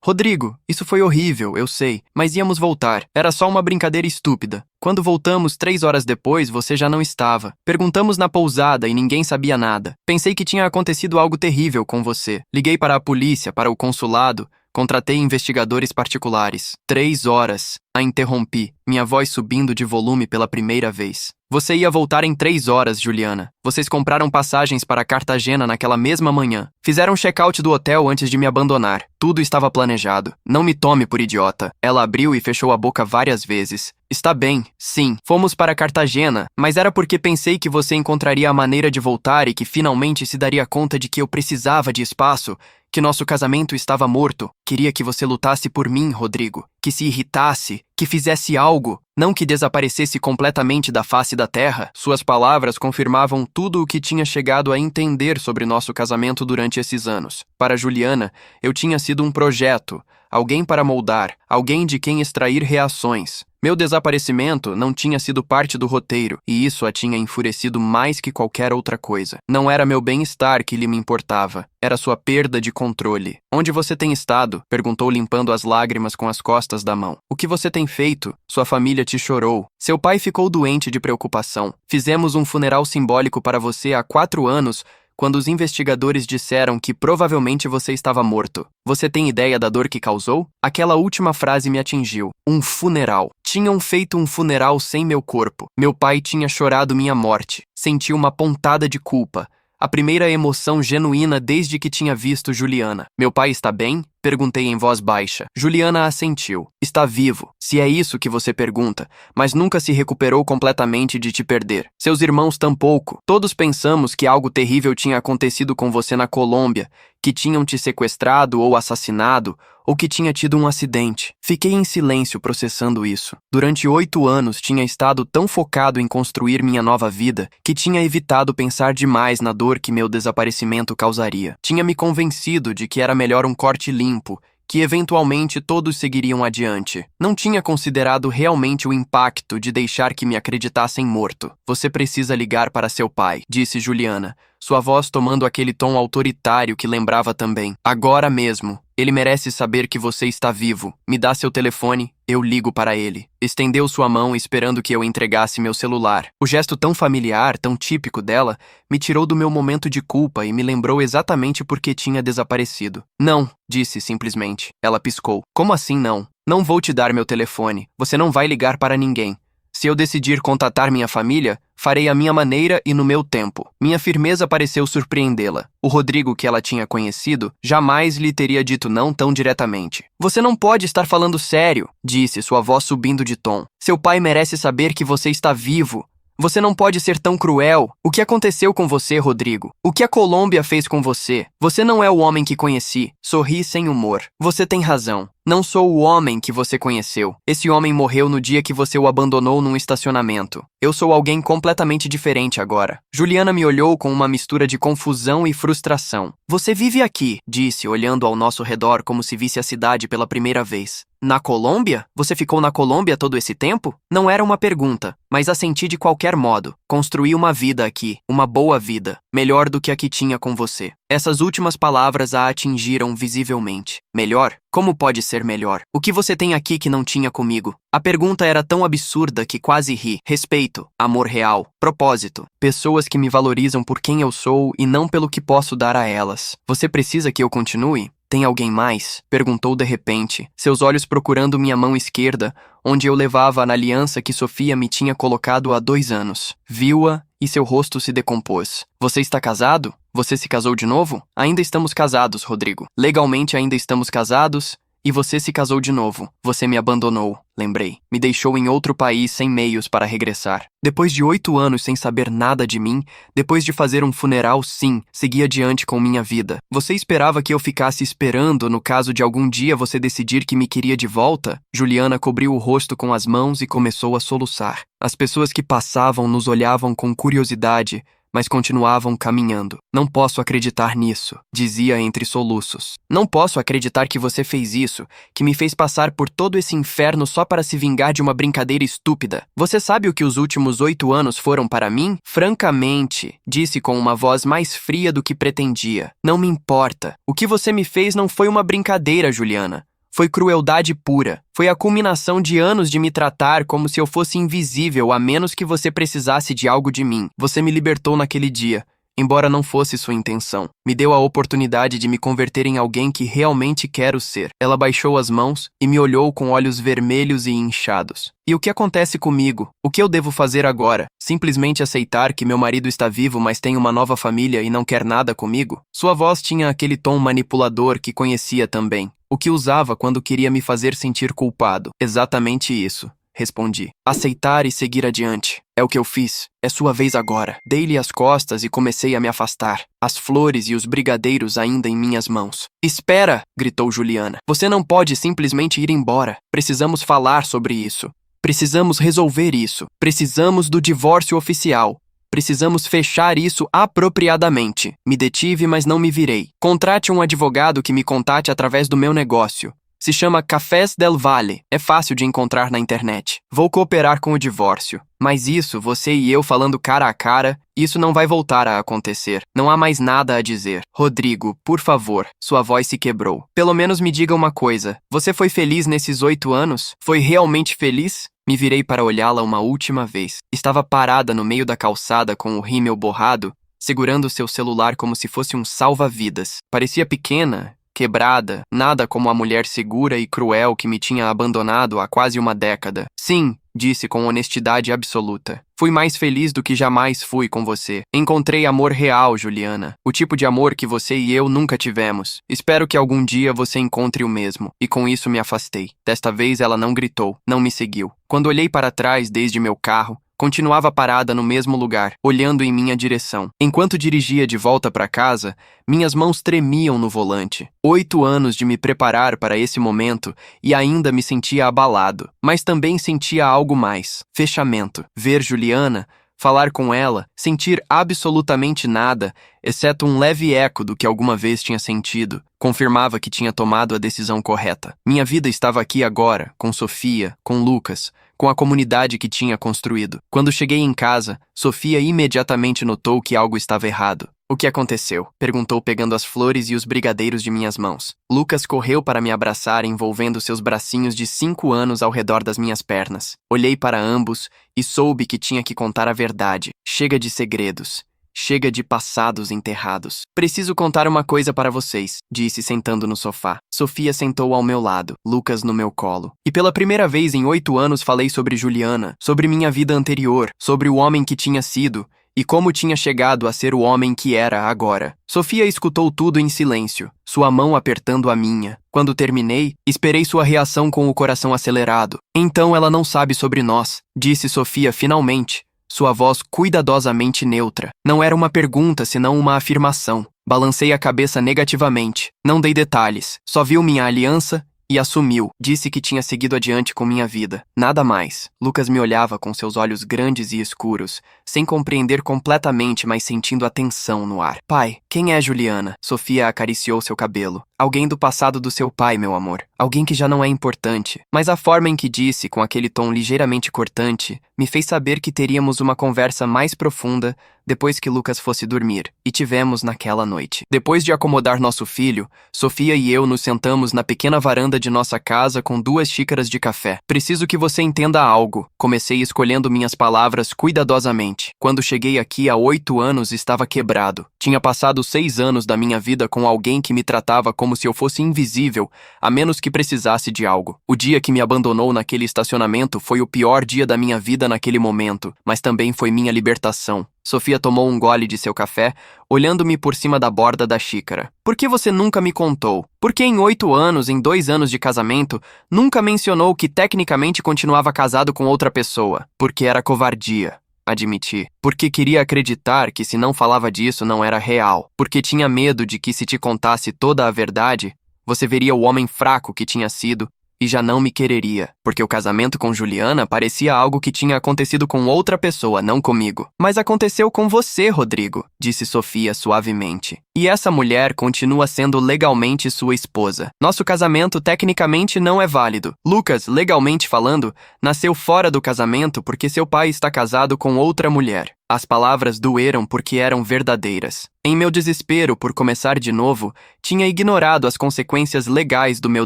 Rodrigo, isso foi horrível, eu sei, mas íamos voltar. Era só uma brincadeira estúpida. Quando voltamos 3 horas depois, você já não estava. Perguntamos na pousada e ninguém sabia nada. Pensei que tinha acontecido algo terrível com você. Liguei para a polícia, para o consulado. Contratei investigadores particulares. 3 horas. A interrompi, minha voz subindo de volume pela primeira vez. Você ia voltar em 3 horas, Juliana. Vocês compraram passagens para Cartagena naquela mesma manhã. Fizeram check-out do hotel antes de me abandonar. Tudo estava planejado. Não me tome por idiota. Ela abriu e fechou a boca várias vezes. Está bem, sim. Fomos para Cartagena, mas era porque pensei que você encontraria a maneira de voltar e que finalmente se daria conta de que eu precisava de espaço, que nosso casamento estava morto. Queria que você lutasse por mim, Rodrigo. Que se irritasse, que fizesse algo, não que desaparecesse completamente da face da terra. Suas palavras confirmavam tudo o que tinha chegado a entender sobre nosso casamento durante esses anos. Para Juliana, eu tinha sido um projeto, alguém para moldar, alguém de quem extrair reações. Meu desaparecimento não tinha sido parte do roteiro, e isso a tinha enfurecido mais que qualquer outra coisa. Não era meu bem-estar que lhe me importava, era sua perda de controle. Onde você tem estado? Perguntou limpando as lágrimas com as costas da mão. O que você tem feito? Sua família te chorou. Seu pai ficou doente de preocupação. Fizemos um funeral simbólico para você há 4 anos, quando os investigadores disseram que provavelmente você estava morto. Você tem ideia da dor que causou? Aquela última frase me atingiu. Um funeral. Tinham feito um funeral sem meu corpo. Meu pai tinha chorado minha morte. Senti uma pontada de culpa. A primeira emoção genuína desde que tinha visto Juliana. Meu pai está bem? Perguntei em voz baixa. Juliana assentiu. Está vivo, se é isso que você pergunta, mas nunca se recuperou completamente de te perder. Seus irmãos tampouco. Todos pensamos que algo terrível tinha acontecido com você na Colômbia, que tinham te sequestrado ou assassinado, ou que tinha tido um acidente. Fiquei em silêncio processando isso. Durante 8 anos tinha estado tão focado em construir minha nova vida que tinha evitado pensar demais na dor que meu desaparecimento causaria. Tinha me convencido de que era melhor um corte limpo, que eventualmente todos seguiriam adiante. Não tinha considerado realmente o impacto de deixar que me acreditassem morto. Você precisa ligar para seu pai, disse Juliana, sua voz tomando aquele tom autoritário que lembrava também. Agora mesmo. Ele merece saber que você está vivo. Me dá seu telefone, eu ligo para ele. Estendeu sua mão esperando que eu entregasse meu celular. O gesto tão familiar, tão típico dela, me tirou do meu momento de culpa e me lembrou exatamente por que tinha desaparecido. Não, disse simplesmente. Ela piscou. Como assim não? Não vou te dar meu telefone. Você não vai ligar para ninguém. Se eu decidir contatar minha família, farei à minha maneira e no meu tempo. Minha firmeza pareceu surpreendê-la. O Rodrigo que ela tinha conhecido jamais lhe teria dito não tão diretamente. Você não pode estar falando sério, disse, sua voz subindo de tom. Seu pai merece saber que você está vivo. Você não pode ser tão cruel. O que aconteceu com você, Rodrigo? O que a Colômbia fez com você? Você não é o homem que conheci. Sorri sem humor. Você tem razão. Não sou o homem que você conheceu. Esse homem morreu no dia que você o abandonou num estacionamento. Eu sou alguém completamente diferente agora. Juliana me olhou com uma mistura de confusão e frustração. Você vive aqui, disse, olhando ao nosso redor como se visse a cidade pela primeira vez. Na Colômbia? Você ficou na Colômbia todo esse tempo? Não era uma pergunta, mas assenti de qualquer modo. Construí uma vida aqui, uma boa vida, melhor do que a que tinha com você. Essas últimas palavras a atingiram visivelmente. Melhor? Como pode ser melhor? O que você tem aqui que não tinha comigo? A pergunta era tão absurda que quase ri. Respeito, amor real, propósito, pessoas que me valorizam por quem eu sou e não pelo que posso dar a elas. Você precisa que eu continue? Tem alguém mais? Perguntou de repente, seus olhos procurando minha mão esquerda, onde eu levava na aliança que Sofia me tinha colocado há 2 anos. Viu-a e seu rosto se decompôs. Você está casado? Você se casou de novo? Ainda estamos casados, Rodrigo. Legalmente ainda estamos casados. E você se casou de novo. Você me abandonou, lembrei. Me deixou em outro país sem meios para regressar. Depois de 8 anos sem saber nada de mim, depois de fazer um funeral, sim, segui adiante com minha vida. Você esperava que eu ficasse esperando no caso de algum dia você decidir que me queria de volta? Juliana cobriu o rosto com as mãos e começou a soluçar. As pessoas que passavam nos olhavam com curiosidade, mas continuavam caminhando. Não posso acreditar nisso, dizia entre soluços. Não posso acreditar que você fez isso, que me fez passar por todo esse inferno só para se vingar de uma brincadeira estúpida. Você sabe o que os últimos 8 anos foram para mim? Francamente, disse com uma voz mais fria do que pretendia. Não me importa. O que você me fez não foi uma brincadeira, Juliana. Foi crueldade pura. Foi a culminação de anos de me tratar como se eu fosse invisível a menos que você precisasse de algo de mim. Você me libertou naquele dia, embora não fosse sua intenção. Me deu a oportunidade de me converter em alguém que realmente quero ser. Ela baixou as mãos e me olhou com olhos vermelhos e inchados. E o que acontece comigo? O que eu devo fazer agora? Simplesmente aceitar que meu marido está vivo, mas tem uma nova família e não quer nada comigo? Sua voz tinha aquele tom manipulador que conhecia também. O que usava quando queria me fazer sentir culpado. Exatamente isso, respondi. Aceitar e seguir adiante. É o que eu fiz. É sua vez agora. Dei-lhe as costas e comecei a me afastar. As flores e os brigadeiros ainda em minhas mãos. Espera! Gritou Juliana. Você não pode simplesmente ir embora. Precisamos falar sobre isso. Precisamos resolver isso. Precisamos do divórcio oficial. Precisamos fechar isso apropriadamente. Me detive, mas não me virei. Contrate um advogado que me contate através do meu negócio. Se chama Cafés del Valle. É fácil de encontrar na internet. Vou cooperar com o divórcio. Mas isso, você e eu falando cara a cara, isso não vai voltar a acontecer. Não há mais nada a dizer. Rodrigo, por favor. Sua voz se quebrou. Pelo menos me diga uma coisa. Você foi feliz nesses 8 anos? Foi realmente feliz? Me virei para olhá-la uma última vez. Estava parada no meio da calçada com o rímel borrado, segurando seu celular como se fosse um salva-vidas. Parecia pequena, quebrada, nada como a mulher segura e cruel que me tinha abandonado há quase uma década. Sim, disse com honestidade absoluta. Fui mais feliz do que jamais fui com você. Encontrei amor real, Juliana. O tipo de amor que você e eu nunca tivemos. Espero que algum dia você encontre o mesmo. E com isso me afastei. Desta vez ela não gritou, não me seguiu. Quando olhei para trás desde meu carro, continuava parada no mesmo lugar, olhando em minha direção. Enquanto dirigia de volta para casa, minhas mãos tremiam no volante. 8 anos de me preparar para esse momento e ainda me sentia abalado. Mas também sentia algo mais. Fechamento. Ver Juliana, falar com ela, sentir absolutamente nada, exceto um leve eco do que alguma vez tinha sentido, confirmava que tinha tomado a decisão correta. Minha vida estava aqui agora, com Sofia, com Lucas, com a comunidade que tinha construído. Quando cheguei em casa, Sofia imediatamente notou que algo estava errado. O que aconteceu? Perguntou pegando as flores e os brigadeiros de minhas mãos. Lucas correu para me abraçar, envolvendo seus bracinhos de 5 anos ao redor das minhas pernas. Olhei para ambos e soube que tinha que contar a verdade. Chega de segredos. Chega de passados enterrados. Preciso contar uma coisa para vocês, disse sentando no sofá. Sofia sentou ao meu lado, Lucas no meu colo. E pela primeira vez em 8 anos falei sobre Juliana, sobre minha vida anterior, sobre o homem que tinha sido e como tinha chegado a ser o homem que era agora. Sofia escutou tudo em silêncio, sua mão apertando a minha. Quando terminei, esperei sua reação com o coração acelerado. Então ela não sabe sobre nós, disse Sofia finalmente. Sua voz cuidadosamente neutra. Não era uma pergunta, senão uma afirmação. Balancei a cabeça negativamente. Não dei detalhes. Só viu minha aliança e assumiu. Disse que tinha seguido adiante com minha vida. Nada mais. Lucas me olhava com seus olhos grandes e escuros, sem compreender completamente, mas sentindo a tensão no ar. Pai, quem é Juliana? Sofia acariciou seu cabelo. Alguém do passado do seu pai, meu amor. Alguém que já não é importante. Mas a forma em que disse, com aquele tom ligeiramente cortante, me fez saber que teríamos uma conversa mais profunda depois que Lucas fosse dormir. E tivemos naquela noite. Depois de acomodar nosso filho, Sofia e eu nos sentamos na pequena varanda de nossa casa com 2 xícaras de café. Preciso que você entenda algo. Comecei escolhendo minhas palavras cuidadosamente. Quando cheguei aqui há 8 anos, estava quebrado. Tinha passado 6 anos da minha vida com alguém que me tratava como se eu fosse invisível, a menos que precisasse de algo. O dia que me abandonou naquele estacionamento foi o pior dia da minha vida naquele momento, mas também foi minha libertação. Sofia tomou um gole de seu café, olhando-me por cima da borda da xícara. Por que você nunca me contou? Por que em 8 anos, em 2 anos de casamento, nunca mencionou que tecnicamente continuava casado com outra pessoa? Porque era covardia. Admiti. Porque queria acreditar que se não falava disso não era real. Porque tinha medo de que se te contasse toda a verdade, você veria o homem fraco que tinha sido e já não me quereria. Porque o casamento com Juliana parecia algo que tinha acontecido com outra pessoa, não comigo. Mas aconteceu com você, Rodrigo, disse Sofia suavemente. E essa mulher continua sendo legalmente sua esposa. Nosso casamento tecnicamente não é válido. Lucas, legalmente falando, nasceu fora do casamento porque seu pai está casado com outra mulher. As palavras doeram porque eram verdadeiras. Em meu desespero por começar de novo, tinha ignorado as consequências legais do meu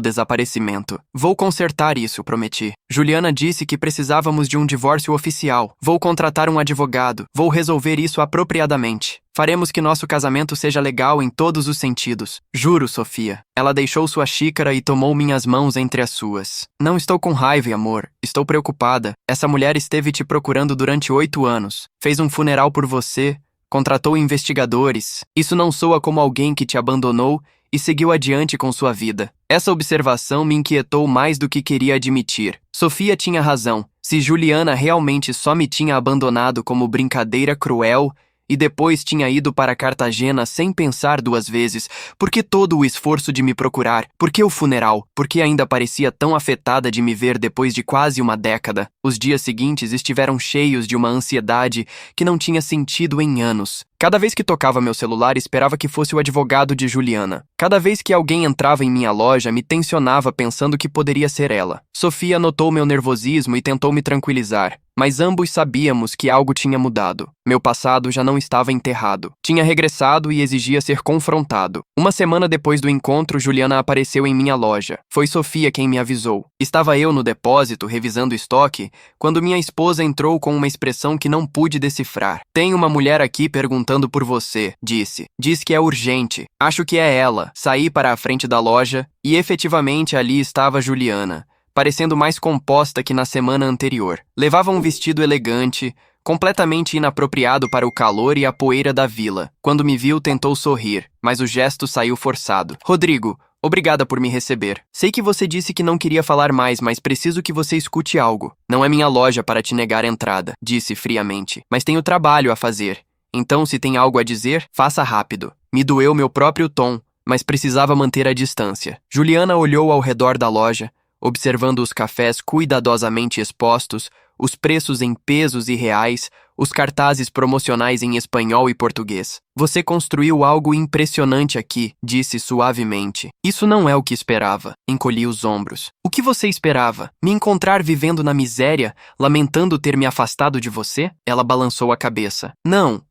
desaparecimento. Vou consertar isso, prometi. Juliana disse que precisávamos de um divórcio oficial. Vou contratar um advogado. Vou resolver isso apropriadamente. Faremos que nosso casamento seja legal em todos os sentidos. Juro, Sofia. Ela deixou sua xícara e tomou minhas mãos entre as suas. Não estou com raiva, amor. Estou preocupada. Essa mulher esteve te procurando durante 8 anos. Fez um funeral por você. Contratou investigadores. Isso não soa como alguém que te abandonou e seguiu adiante com sua vida. Essa observação me inquietou mais do que queria admitir. Sofia tinha razão. Se Juliana realmente só me tinha abandonado como brincadeira cruel e depois tinha ido para Cartagena sem pensar 2 vezes, por que todo o esforço de me procurar? Por que o funeral? Por que ainda parecia tão afetada de me ver depois de quase uma década? Os dias seguintes estiveram cheios de uma ansiedade que não tinha sentido em anos. Cada vez que tocava meu celular, esperava que fosse o advogado de Juliana. Cada vez que alguém entrava em minha loja, me tensionava pensando que poderia ser ela. Sofia notou meu nervosismo e tentou me tranquilizar, mas ambos sabíamos que algo tinha mudado. Meu passado já não estava enterrado. Tinha regressado e exigia ser confrontado. Uma semana depois do encontro, Juliana apareceu em minha loja. Foi Sofia quem me avisou. Estava eu no depósito, revisando o estoque, quando minha esposa entrou com uma expressão que não pude decifrar. Tem uma mulher aqui perguntando por você, disse. Diz que é urgente. Acho que é ela. Saí para a frente da loja e efetivamente ali estava Juliana. parecendo mais composta que na semana anterior. Levava um vestido elegante, completamente inapropriado para o calor e a poeira da vila. Quando me viu, tentou sorrir, mas o gesto saiu forçado. Rodrigo, obrigada por me receber. Sei que você disse que não queria falar mais, mas preciso que você escute algo. Não é minha loja para te negar entrada, disse friamente, mas tenho trabalho a fazer. Então, se tem algo a dizer, faça rápido. Me doeu meu próprio tom, mas precisava manter a distância. Juliana olhou ao redor da loja, observando os cafés cuidadosamente expostos, os preços em pesos e reais, os cartazes promocionais em espanhol e português. Você construiu algo impressionante aqui, disse suavemente. Isso não é o que esperava. Encolhi os ombros. O que você esperava? Me encontrar vivendo na miséria, lamentando ter me afastado de você? Ela balançou a cabeça. Não.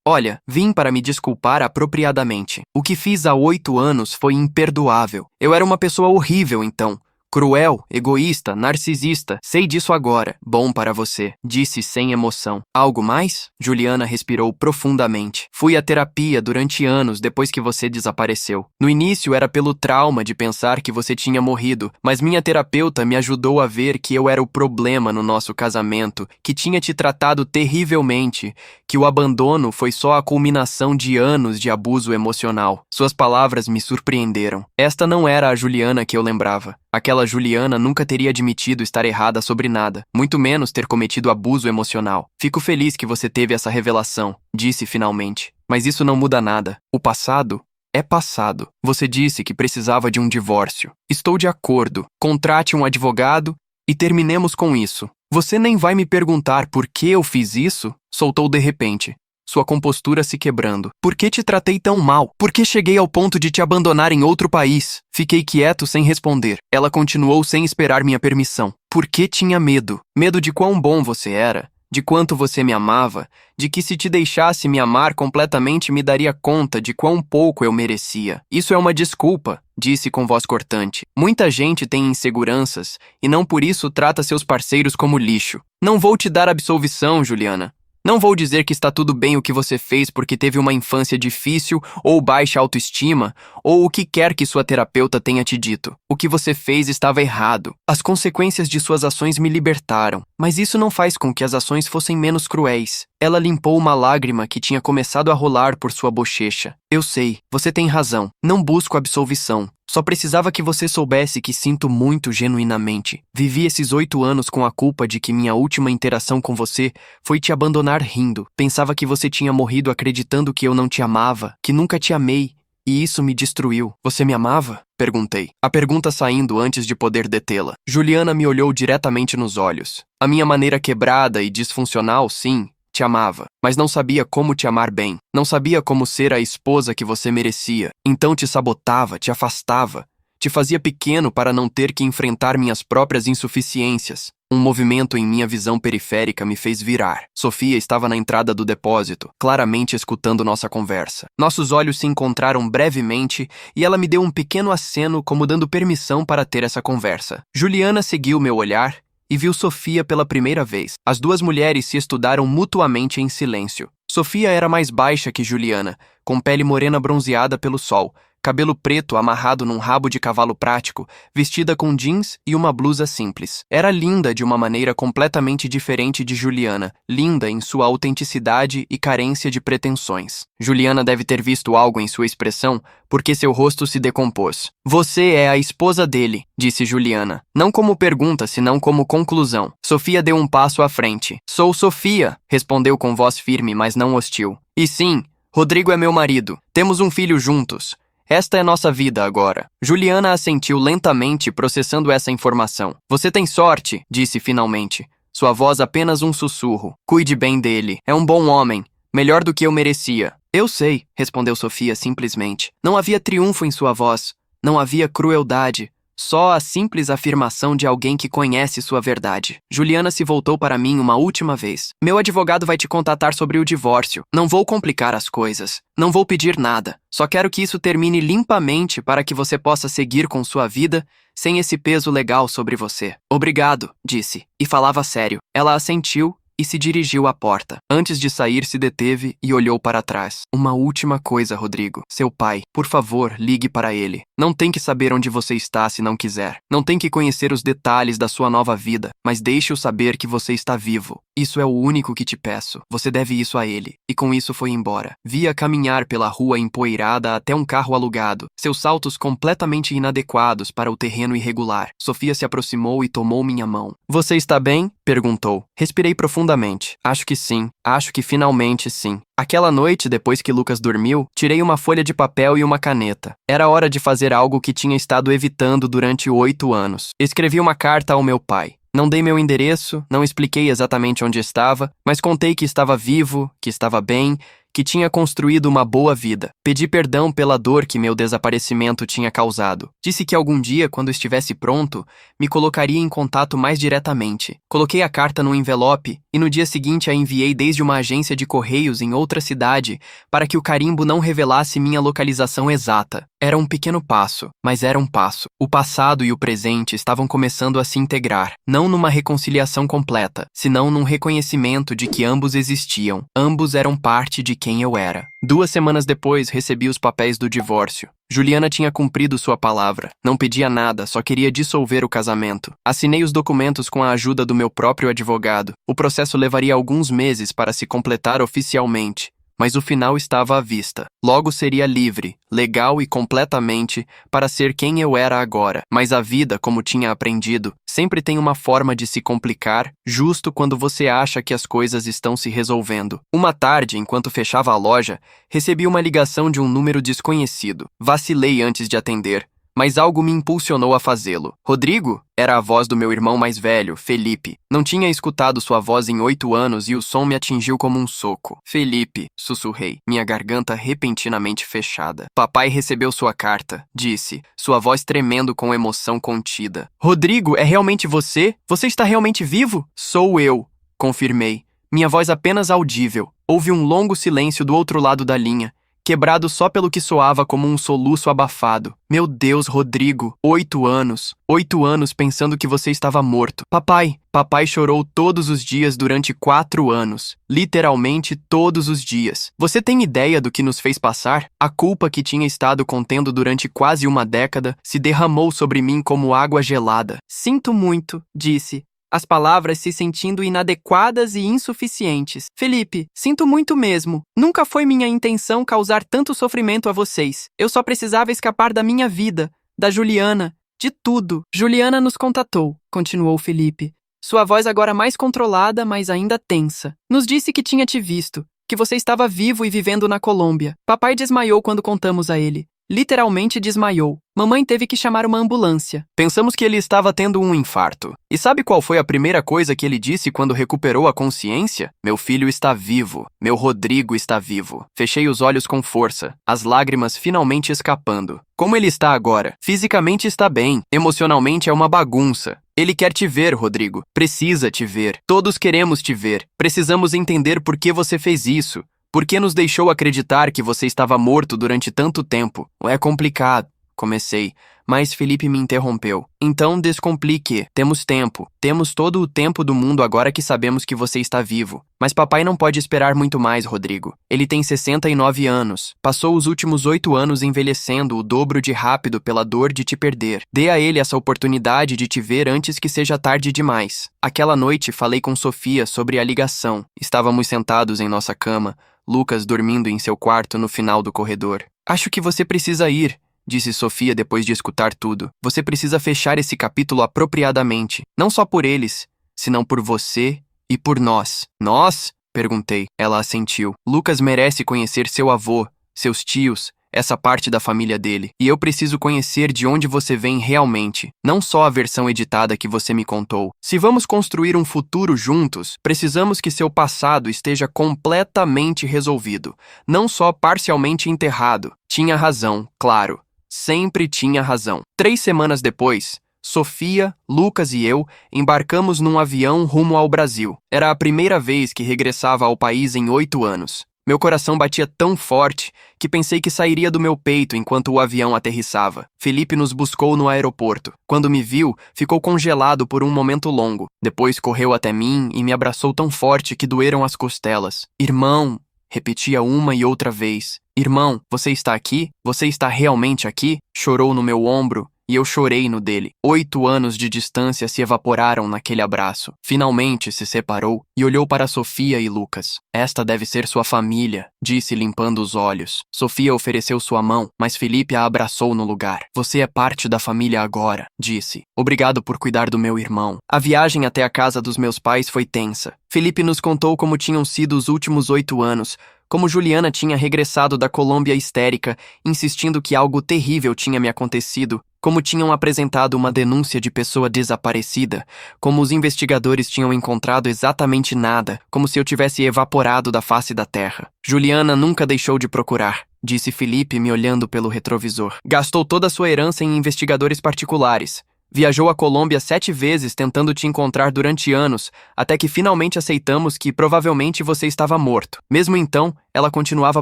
Olha, vim para me desculpar apropriadamente. O que fiz há 8 anos foi imperdoável. Eu era uma pessoa horrível, então. Cruel, egoísta, narcisista. Sei disso agora. Bom para você, disse sem emoção. Algo mais? Juliana respirou profundamente. Fui à terapia durante anos depois que você desapareceu. No início era pelo trauma de pensar que você tinha morrido, mas minha terapeuta me ajudou a ver que eu era o problema no nosso casamento, que tinha te tratado terrivelmente, que o abandono foi só a culminação de anos de abuso emocional. Suas palavras me surpreenderam. Esta não era a Juliana que eu lembrava. Aquela Juliana nunca teria admitido estar errada sobre nada, muito menos ter cometido abuso emocional. Fico feliz que você teve essa revelação, disse finalmente. Mas isso não muda nada. O passado é passado. Você disse que precisava de um divórcio. Estou de acordo. Contrate um advogado e terminemos com isso. Você nem vai me perguntar por que eu fiz isso? Soltou de repente, sua compostura se quebrando. Por que te tratei tão mal? Por que cheguei ao ponto de te abandonar em outro país? Fiquei quieto sem responder. Ela continuou sem esperar minha permissão. Por que tinha medo? Medo de quão bom você era, de quanto você me amava, de que se te deixasse me amar completamente me daria conta de quão pouco eu merecia. Isso é uma desculpa, disse com voz cortante. Muita gente tem inseguranças e não por isso trata seus parceiros como lixo. Não vou te dar absolvição, Juliana. Não vou dizer que está tudo bem o que você fez porque teve uma infância difícil ou baixa autoestima, ou o que quer que sua terapeuta tenha te dito. O que você fez estava errado. As consequências de suas ações me libertaram, mas isso não faz com que as ações fossem menos cruéis. Ela limpou uma lágrima que tinha começado a rolar por sua bochecha. Eu sei, você tem razão. Não busco absolvição. Só precisava que você soubesse que sinto muito genuinamente. Vivi esses 8 anos com a culpa de que minha última interação com você foi te abandonar rindo. Pensava que você tinha morrido acreditando que eu não te amava, que nunca te amei, e isso me destruiu. Você me amava? Perguntei. A pergunta saindo antes de poder detê-la. Juliana me olhou diretamente nos olhos. A minha maneira quebrada e disfuncional, sim, te amava, mas não sabia como te amar bem. Não sabia como ser a esposa que você merecia. Então te sabotava, te afastava, te fazia pequeno para não ter que enfrentar minhas próprias insuficiências. Um movimento em minha visão periférica me fez virar. Sofia estava na entrada do depósito, claramente escutando nossa conversa. Nossos olhos se encontraram brevemente e ela me deu um pequeno aceno como dando permissão para ter essa conversa. Juliana seguiu meu olhar e viu Sofia pela primeira vez. As duas mulheres se estudaram mutuamente em silêncio. Sofia era mais baixa que Juliana, com pele morena bronzeada pelo sol, cabelo preto amarrado num rabo de cavalo prático, vestida com jeans e uma blusa simples. Era linda de uma maneira completamente diferente de Juliana, linda em sua autenticidade e carência de pretensões. Juliana deve ter visto algo em sua expressão, porque seu rosto se decompôs. Você é a esposa dele, disse Juliana. Não como pergunta, senão como conclusão. Sofia deu um passo à frente. Sou Sofia, respondeu com voz firme, mas não hostil. E sim, Rodrigo é meu marido. Temos um filho juntos. Esta é nossa vida agora. Juliana assentiu lentamente, processando essa informação. Você tem sorte, disse finalmente. Sua voz apenas um sussurro. Cuide bem dele. É um bom homem. Melhor do que eu merecia. Eu sei, respondeu Sofia simplesmente. Não havia triunfo em sua voz. Não havia crueldade. Só a simples afirmação de alguém que conhece sua verdade. Juliana se voltou para mim uma última vez. Meu advogado vai te contatar sobre o divórcio. Não vou complicar as coisas. Não vou pedir nada. Só quero que isso termine limpamente para que você possa seguir com sua vida sem esse peso legal sobre você. Obrigado, disse. E falava sério. Ela assentiu e se dirigiu à porta. Antes de sair, se deteve e olhou para trás. Uma última coisa, Rodrigo. Seu pai, por favor, ligue para ele. Não tem que saber onde você está se não quiser. Não tem que conhecer os detalhes da sua nova vida, mas deixe-o saber que você está vivo. Isso é o único que te peço. Você deve isso a ele. E com isso foi embora. Via caminhar pela rua empoeirada até um carro alugado, seus saltos completamente inadequados para o terreno irregular. Sofia se aproximou e tomou minha mão. Você está bem? Perguntou. Respirei profundamente. Acho que sim. Acho que finalmente sim. Aquela noite, depois que Lucas dormiu, tirei uma folha de papel e uma caneta. Era hora de fazer algo que tinha estado evitando durante 8 anos. Escrevi uma carta ao meu pai. Não dei meu endereço, não expliquei exatamente onde estava, mas contei que estava vivo, que estava bem, que tinha construído uma boa vida. Pedi perdão pela dor que meu desaparecimento tinha causado. Disse que algum dia, quando estivesse pronto, me colocaria em contato mais diretamente. Coloquei a carta num envelope e no dia seguinte a enviei desde uma agência de correios em outra cidade para que o carimbo não revelasse minha localização exata. Era um pequeno passo, mas era um passo. O passado e o presente estavam começando a se integrar, não numa reconciliação completa, senão num reconhecimento de que ambos existiam. Ambos eram parte de quem eu era. 2 semanas depois, recebi os papéis do divórcio. Juliana tinha cumprido sua palavra. Não pedia nada, só queria dissolver o casamento. Assinei os documentos com a ajuda do meu próprio advogado. O processo levaria alguns meses para se completar oficialmente, mas o final estava à vista. Logo seria livre, legal e completamente para ser quem eu era agora. Mas a vida, como tinha aprendido, sempre tem uma forma de se complicar, justo quando você acha que as coisas estão se resolvendo. Uma tarde, enquanto fechava a loja, recebi uma ligação de um número desconhecido. Vacilei antes de atender, mas algo me impulsionou a fazê-lo. Rodrigo? Era a voz do meu irmão mais velho, Felipe. Não tinha escutado sua voz em 8 anos e o som me atingiu como um soco. Felipe, sussurrei, minha garganta repentinamente fechada. Papai recebeu sua carta, disse, sua voz tremendo com emoção contida. Rodrigo, é realmente você? Você está realmente vivo? Sou eu, confirmei. Minha voz apenas audível. Houve um longo silêncio do outro lado da linha, quebrado só pelo que soava como um soluço abafado. Meu Deus, Rodrigo, 8 anos. 8 anos pensando que você estava morto. Papai chorou todos os dias durante 4 anos. Literalmente todos os dias. Você tem ideia do que nos fez passar? A culpa que tinha estado contendo durante quase uma década se derramou sobre mim como água gelada. Sinto muito, disse, as palavras se sentindo inadequadas e insuficientes. Felipe, sinto muito mesmo. Nunca foi minha intenção causar tanto sofrimento a vocês. Eu só precisava escapar da minha vida, da Juliana, de tudo. Juliana nos contatou, continuou Felipe. Sua voz agora mais controlada, mas ainda tensa. Nos disse que tinha te visto, que você estava vivo e vivendo na Colômbia. Papai desmaiou quando contamos a ele. Literalmente desmaiou. Mamãe teve que chamar uma ambulância. Pensamos que ele estava tendo um infarto. E sabe qual foi a primeira coisa que ele disse quando recuperou a consciência? Meu filho está vivo. Meu Rodrigo está vivo. Fechei os olhos com força, as lágrimas finalmente escapando. Como ele está agora? Fisicamente está bem. Emocionalmente é uma bagunça. Ele quer te ver, Rodrigo. Precisa te ver. Todos queremos te ver. Precisamos entender por que você fez isso. Por que nos deixou acreditar que você estava morto durante tanto tempo? É complicado, comecei, mas Felipe me interrompeu. Então descomplique. Temos tempo. Temos todo o tempo do mundo agora que sabemos que você está vivo. Mas papai não pode esperar muito mais, Rodrigo. Ele tem 69 anos. Passou os últimos 8 anos envelhecendo o dobro de rápido pela dor de te perder. Dê a ele essa oportunidade de te ver antes que seja tarde demais. Aquela noite falei com Sofia sobre a ligação. Estávamos sentados em nossa cama, Lucas dormindo em seu quarto no final do corredor. Acho que você precisa ir, disse Sofia depois de escutar tudo. Você precisa fechar esse capítulo apropriadamente, não só por eles, senão por você e por nós. Nós? Perguntei. Ela assentiu. Lucas merece conhecer seu avô, seus tios, essa parte da família dele. E eu preciso conhecer de onde você vem realmente, não só a versão editada que você me contou. Se vamos construir um futuro juntos, precisamos que seu passado esteja completamente resolvido, não só parcialmente enterrado. Tinha razão, claro. Sempre tinha razão. 3 semanas depois, Sofia, Lucas e eu embarcamos num avião rumo ao Brasil. Era a primeira vez que regressava ao país em 8 anos. Meu coração batia tão forte que pensei que sairia do meu peito enquanto o avião aterrissava. Felipe nos buscou no aeroporto. Quando me viu, ficou congelado por um momento longo. Depois correu até mim e me abraçou tão forte que doeram as costelas. Irmão, repetia uma e outra vez. Irmão, você está aqui? Você está realmente aqui? Chorou no meu ombro. E eu chorei no dele. 8 anos de distância se evaporaram naquele abraço. Finalmente se separou e olhou para Sofia e Lucas. Esta deve ser sua família, disse limpando os olhos. Sofia ofereceu sua mão, mas Felipe a abraçou no lugar. Você é parte da família agora, disse. Obrigado por cuidar do meu irmão. A viagem até a casa dos meus pais foi tensa. Felipe nos contou como tinham sido os últimos 8 anos, como Juliana tinha regressado da Colômbia histérica, insistindo que algo terrível tinha me acontecido, como tinham apresentado uma denúncia de pessoa desaparecida, como os investigadores tinham encontrado exatamente nada, como se eu tivesse evaporado da face da terra. Juliana nunca deixou de procurar, disse Felipe me olhando pelo retrovisor. Gastou toda a sua herança em investigadores particulares. Viajou à Colômbia 7 vezes tentando te encontrar durante anos, até que finalmente aceitamos que provavelmente você estava morto. Mesmo então, ela continuava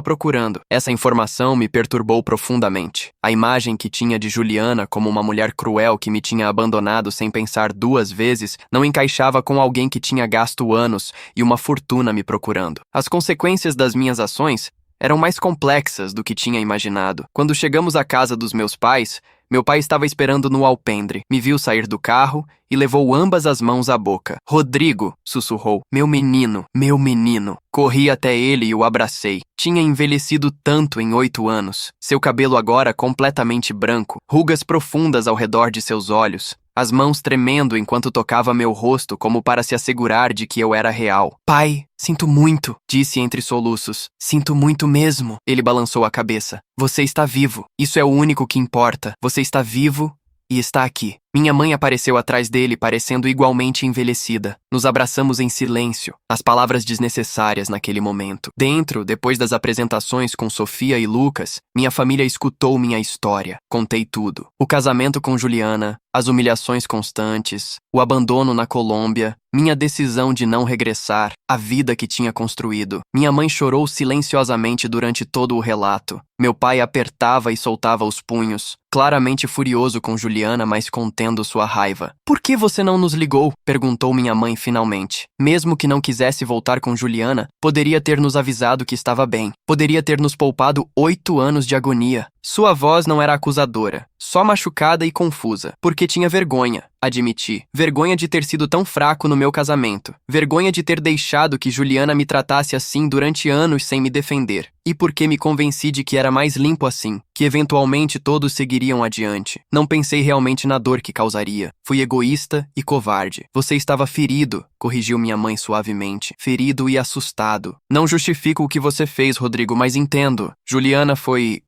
procurando. Essa informação me perturbou profundamente. A imagem que tinha de Juliana como uma mulher cruel que me tinha abandonado sem pensar 2 vezes não encaixava com alguém que tinha gasto anos e uma fortuna me procurando. As consequências das minhas ações eram mais complexas do que tinha imaginado. Quando chegamos à casa dos meus pais, meu pai estava esperando no alpendre, me viu sair do carro e levou ambas as mãos à boca. Rodrigo, sussurrou, meu menino, meu menino. Corri até ele e o abracei. Tinha envelhecido tanto em 8 anos. Seu cabelo agora completamente branco, rugas profundas ao redor de seus olhos. As mãos tremendo enquanto tocava meu rosto como para se assegurar de que eu era real. Pai, sinto muito, disse entre soluços. Sinto muito mesmo. Ele balançou a cabeça. Você está vivo. Isso é o único que importa. Você está vivo e está aqui. Minha mãe apareceu atrás dele, parecendo igualmente envelhecida. Nos abraçamos em silêncio, as palavras desnecessárias naquele momento. Dentro, depois das apresentações com Sofia e Lucas, minha família escutou minha história. Contei tudo. O casamento com Juliana, as humilhações constantes, o abandono na Colômbia, minha decisão de não regressar, a vida que tinha construído. Minha mãe chorou silenciosamente durante todo o relato. Meu pai apertava e soltava os punhos, claramente furioso com Juliana, mas contendo sua raiva. Por que você não nos ligou? Perguntou minha mãe finalmente. Mesmo que não quisesse voltar com Juliana, poderia ter nos avisado que estava bem. Poderia ter nos poupado 8 anos de agonia. Sua voz não era acusadora, só machucada e confusa, porque tinha vergonha, admiti. Vergonha de ter sido tão fraco no meu casamento. Vergonha de ter deixado que Juliana me tratasse assim durante anos sem me defender. E porque me convenci de que era mais limpo assim, que eventualmente todos seguiriam adiante. Não pensei realmente na dor que causaria. Fui egoísta e covarde. Você estava ferido, corrigiu minha mãe suavemente. Ferido e assustado. Não justifico o que você fez, Rodrigo, mas entendo.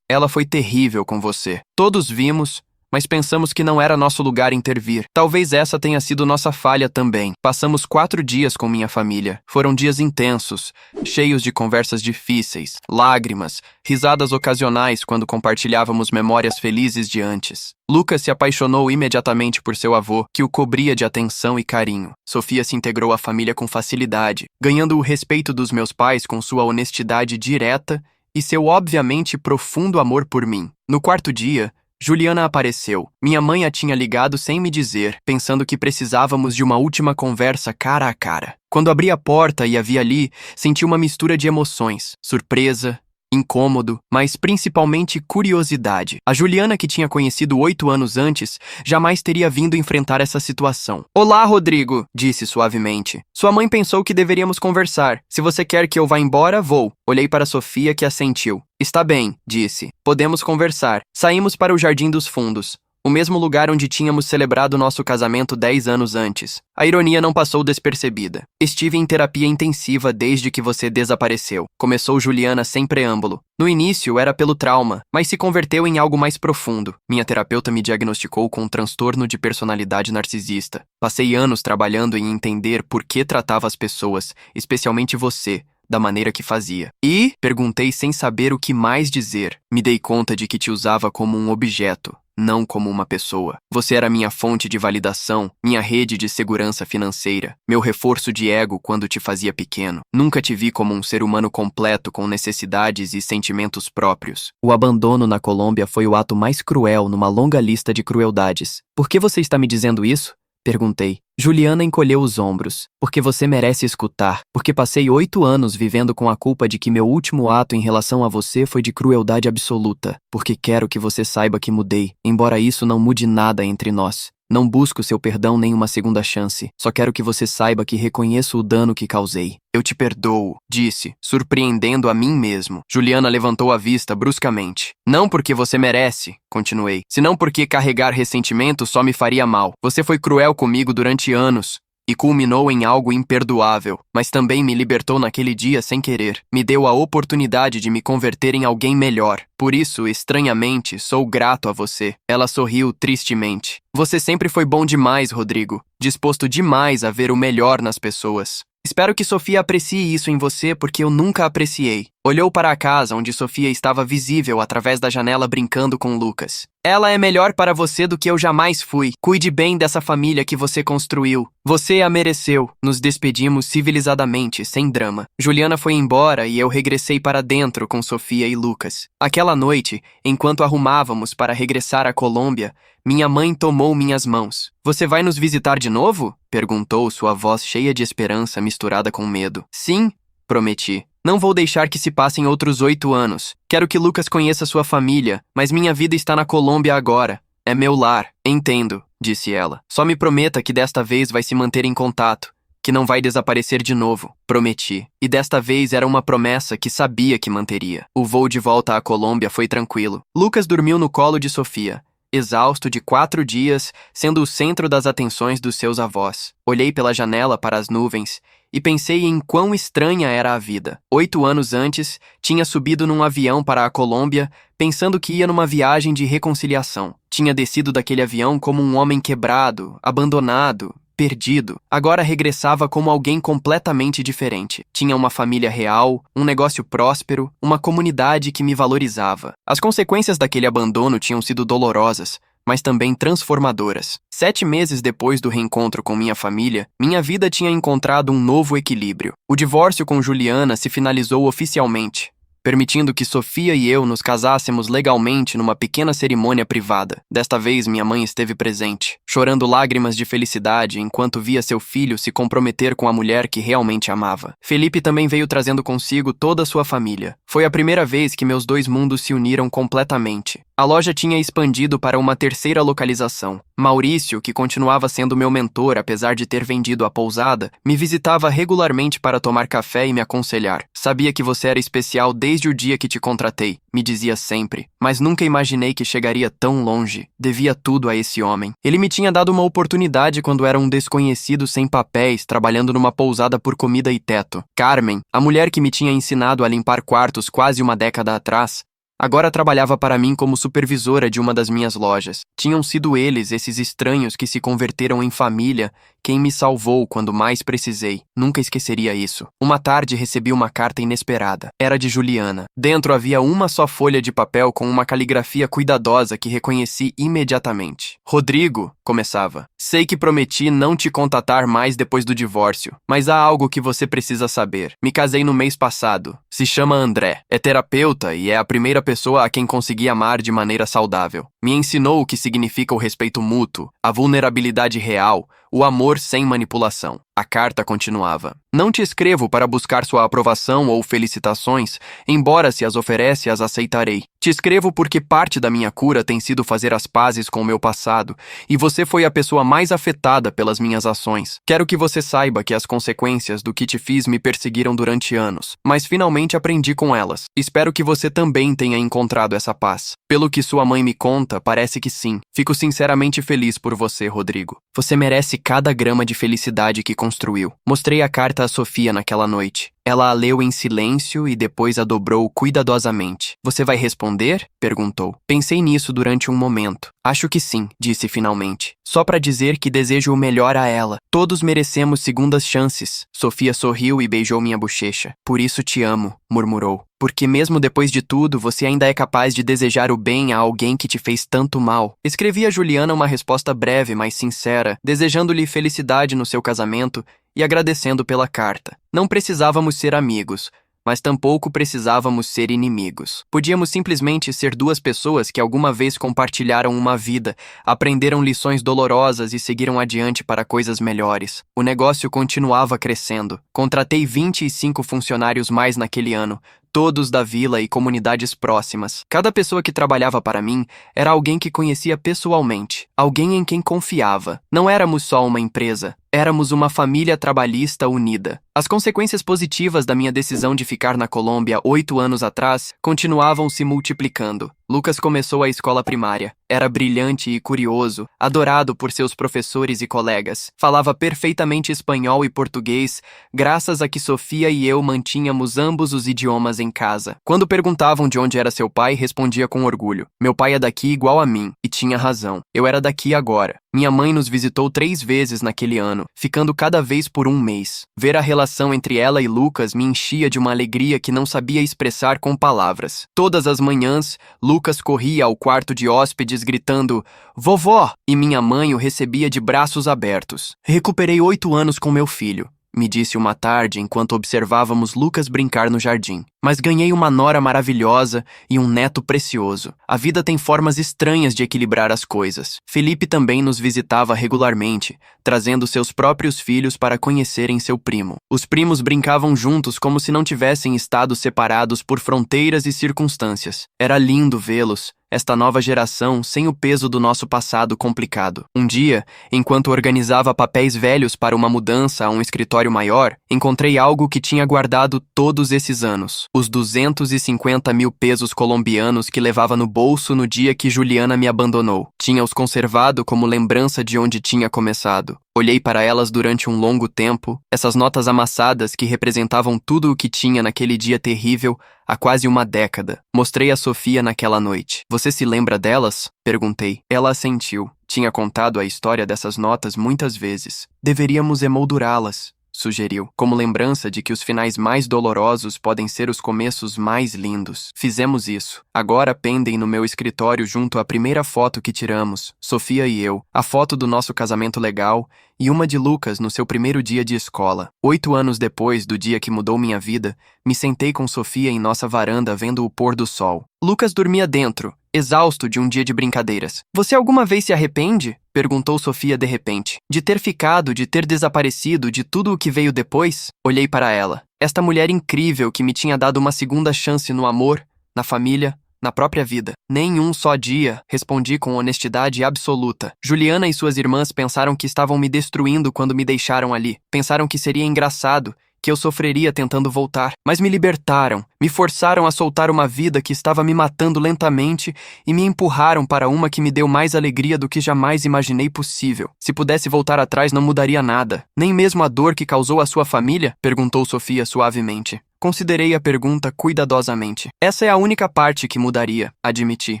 Ela foi terrível com você. Todos vimos, mas pensamos que não era nosso lugar intervir. Talvez essa tenha sido nossa falha também. Passamos 4 dias com minha família. Foram dias intensos, cheios de conversas difíceis, lágrimas, risadas ocasionais quando compartilhávamos memórias felizes de antes. Lucas se apaixonou imediatamente por seu avô, que o cobria de atenção e carinho. Sofia se integrou à família com facilidade, ganhando o respeito dos meus pais com sua honestidade direta e seu obviamente profundo amor por mim. No 4º dia, Juliana apareceu. Minha mãe a tinha ligado sem me dizer, pensando que precisávamos de uma última conversa cara a cara. Quando abri a porta e a vi ali, senti uma mistura de emoções. Surpresa, incômodo, mas principalmente curiosidade. A Juliana, que tinha conhecido 8 anos antes, jamais teria vindo enfrentar essa situação. Olá, Rodrigo, disse suavemente. Sua mãe pensou que deveríamos conversar. Se você quer que eu vá embora, vou. Olhei para Sofia, que assentiu. Está bem, disse. Podemos conversar. Saímos para o Jardim dos Fundos, o mesmo lugar onde tínhamos celebrado nosso casamento 10 anos antes. A ironia não passou despercebida. Estive em terapia intensiva desde que você desapareceu. Começou Juliana sem preâmbulo. No início era pelo trauma, mas se converteu em algo mais profundo. Minha terapeuta me diagnosticou com um transtorno de personalidade narcisista. Passei anos trabalhando em entender por que tratava as pessoas, especialmente você, da maneira que fazia. E perguntei sem saber o que mais dizer. Me dei conta de que te usava como um objeto, não como uma pessoa. Você era minha fonte de validação, minha rede de segurança financeira, meu reforço de ego quando te fazia pequeno. Nunca te vi como um ser humano completo com necessidades e sentimentos próprios. O abandono na Colômbia foi o ato mais cruel numa longa lista de crueldades. Por que você está me dizendo isso? Perguntei. Juliana encolheu os ombros. Porque você merece escutar. Porque passei 8 anos vivendo com a culpa de que meu último ato em relação a você foi de crueldade absoluta. Porque quero que você saiba que mudei, embora isso não mude nada entre nós. Não busco seu perdão nem uma segunda chance. Só quero que você saiba que reconheço o dano que causei. Eu te perdoo, disse, surpreendendo a mim mesmo. Juliana levantou a vista bruscamente. Não porque você merece, continuei, senão porque carregar ressentimento só me faria mal. Você foi cruel comigo durante anos e culminou em algo imperdoável, mas também me libertou naquele dia sem querer. Me deu a oportunidade de me converter em alguém melhor. Por isso, estranhamente, sou grato a você. Ela sorriu tristemente. Você sempre foi bom demais, Rodrigo. Disposto demais a ver o melhor nas pessoas. Espero que Sofia aprecie isso em você porque eu nunca apreciei. Olhou para a casa onde Sofia estava visível através da janela brincando com Lucas. Ela é melhor para você do que eu jamais fui. Cuide bem dessa família que você construiu. Você a mereceu. Nos despedimos civilizadamente, sem drama. Juliana foi embora e eu regressei para dentro com Sofia e Lucas. Aquela noite, enquanto arrumávamos para regressar à Colômbia, minha mãe tomou minhas mãos. Você vai nos visitar de novo? Perguntou, sua voz cheia de esperança misturada com medo. Sim, prometi. Não vou deixar que se passem outros 8 anos. Quero que Lucas conheça sua família, mas minha vida está na Colômbia agora. É meu lar. Entendo, disse ela. Só me prometa que desta vez vai se manter em contato, que não vai desaparecer de novo. Prometi. E desta vez era uma promessa que sabia que manteria. O voo de volta à Colômbia foi tranquilo. Lucas dormiu no colo de Sofia, exausto de 4 dias, sendo o centro das atenções dos seus avós. Olhei pela janela para as nuvens e pensei em quão estranha era a vida. 8 anos antes, tinha subido num avião para a Colômbia, pensando que ia numa viagem de reconciliação. Tinha descido daquele avião como um homem quebrado, abandonado, perdido. Agora regressava como alguém completamente diferente. Tinha uma família real, um negócio próspero, uma comunidade que me valorizava. As consequências daquele abandono tinham sido dolorosas, mas também transformadoras. 7 meses depois do reencontro com minha família, minha vida tinha encontrado um novo equilíbrio. O divórcio com Juliana se finalizou oficialmente, permitindo que Sofia e eu nos casássemos legalmente numa pequena cerimônia privada. Desta vez, minha mãe esteve presente, chorando lágrimas de felicidade enquanto via seu filho se comprometer com a mulher que realmente amava. Felipe também veio trazendo consigo toda a sua família. Foi a primeira vez que meus 2 mundos se uniram completamente. A loja tinha expandido para uma 3ª localização. Maurício, que continuava sendo meu mentor apesar de ter vendido a pousada, me visitava regularmente para tomar café e me aconselhar. Sabia que você era especial desde o dia que te contratei, me dizia sempre, mas nunca imaginei que chegaria tão longe. Devia tudo a esse homem. Ele me tinha dado uma oportunidade quando era um desconhecido sem papéis, trabalhando numa pousada por comida e teto. Carmen, a mulher que me tinha ensinado a limpar quartos quase uma década atrás, agora trabalhava para mim como supervisora de uma das minhas lojas. Tinham sido eles, esses estranhos que se converteram em família, quem me salvou quando mais precisei. Nunca esqueceria isso. Uma tarde recebi uma carta inesperada. Era de Juliana. Dentro havia uma só folha de papel com uma caligrafia cuidadosa que reconheci imediatamente. Rodrigo, começava. Sei que prometi não te contatar mais depois do divórcio, mas há algo que você precisa saber. Me casei no mês passado. Se chama André. É terapeuta e é a primeira pessoa a quem consegui amar de maneira saudável. Me ensinou o que significa o respeito mútuo, a vulnerabilidade real, o amor sem manipulação. A carta continuava. Não te escrevo para buscar sua aprovação ou felicitações, embora se as oferece, as aceitarei. Te escrevo porque parte da minha cura tem sido fazer as pazes com o meu passado, e você foi a pessoa mais afetada pelas minhas ações. Quero que você saiba que as consequências do que te fiz me perseguiram durante anos, mas finalmente aprendi com elas. Espero que você também tenha encontrado essa paz. Pelo que sua mãe me conta, parece que sim. Fico sinceramente feliz por você, Rodrigo. Você merece cada grama de felicidade que construiu. Mostrei a carta a Sofia naquela noite. Ela a leu em silêncio e depois a dobrou cuidadosamente. Você vai responder? Perguntou. Pensei nisso durante um momento. Acho que sim, disse finalmente. Só para dizer que desejo o melhor a ela. Todos merecemos segundas chances. Sofia sorriu e beijou minha bochecha. Por isso te amo, murmurou. Porque mesmo depois de tudo, você ainda é capaz de desejar o bem a alguém que te fez tanto mal. Escrevi a Juliana uma resposta breve, mas sincera, desejando-lhe felicidade no seu casamento e agradecendo pela carta. Não precisávamos ser amigos, mas tampouco precisávamos ser inimigos. Podíamos simplesmente ser duas pessoas que alguma vez compartilharam uma vida, aprenderam lições dolorosas e seguiram adiante para coisas melhores. O negócio continuava crescendo. Contratei 25 funcionários mais naquele ano, todos da vila e comunidades próximas. Cada pessoa que trabalhava para mim era alguém que conhecia pessoalmente, alguém em quem confiava. Não éramos só uma empresa, éramos uma família trabalhista unida. As consequências positivas da minha decisão de ficar na Colômbia 8 anos atrás continuavam se multiplicando. Lucas começou a escola primária. Era brilhante e curioso, adorado por seus professores e colegas. Falava perfeitamente espanhol e português, graças a que Sofia e eu mantínhamos ambos os idiomas em casa. Quando perguntavam de onde era seu pai, respondia com orgulho. Meu pai é daqui igual a mim, e tinha razão. Eu era daqui agora. Minha mãe nos visitou 3 vezes naquele ano, ficando cada vez por um mês. Ver a relação entre ela e Lucas me enchia de uma alegria que não sabia expressar com palavras. Todas as manhãs, Lucas corria ao quarto de hóspedes gritando "Vovó!" e minha mãe o recebia de braços abertos. Recuperei 8 anos com meu filho, me disse uma tarde enquanto observávamos Lucas brincar no jardim. Mas ganhei uma nora maravilhosa e um neto precioso. A vida tem formas estranhas de equilibrar as coisas. Felipe também nos visitava regularmente, trazendo seus próprios filhos para conhecerem seu primo. Os primos brincavam juntos como se não tivessem estado separados por fronteiras e circunstâncias. Era lindo vê-los, esta nova geração sem o peso do nosso passado complicado. Um dia, enquanto organizava papéis velhos para uma mudança a um escritório maior, encontrei algo que tinha guardado todos esses anos. Os 250 mil pesos colombianos que levava no bolso no dia que Juliana me abandonou. Tinha-os conservado como lembrança de onde tinha começado. Olhei para elas durante um longo tempo, essas notas amassadas que representavam tudo o que tinha naquele dia terrível há quase uma década. Mostrei a Sofia naquela noite. Você se lembra delas? Perguntei. Ela assentiu. Tinha contado a história dessas notas muitas vezes. Deveríamos emoldurá-las, sugeriu, como lembrança de que os finais mais dolorosos podem ser os começos mais lindos. Fizemos isso. Agora pendem no meu escritório junto à primeira foto que tiramos, Sofia e eu, a foto do nosso casamento legal e uma de Lucas no seu primeiro dia de escola. 8 anos depois do dia que mudou minha vida, me sentei com Sofia em nossa varanda vendo o pôr do sol. Lucas dormia dentro, exausto de um dia de brincadeiras. Você alguma vez se arrepende? Perguntou Sofia de repente. De ter ficado, de ter desaparecido, de tudo o que veio depois? Olhei para ela. Esta mulher incrível que me tinha dado uma segunda chance no amor, na família, na própria vida. Nem um só dia, respondi com honestidade absoluta. Juliana e suas irmãs pensaram que estavam me destruindo quando me deixaram ali. Pensaram que seria engraçado, que eu sofreria tentando voltar, mas me libertaram, me forçaram a soltar uma vida que estava me matando lentamente e me empurraram para uma que me deu mais alegria do que jamais imaginei possível. Se pudesse voltar atrás, não mudaria nada. Nem mesmo a dor que causou à sua família? Perguntou Sofia suavemente. Considerei a pergunta cuidadosamente. Essa é a única parte que mudaria, admiti.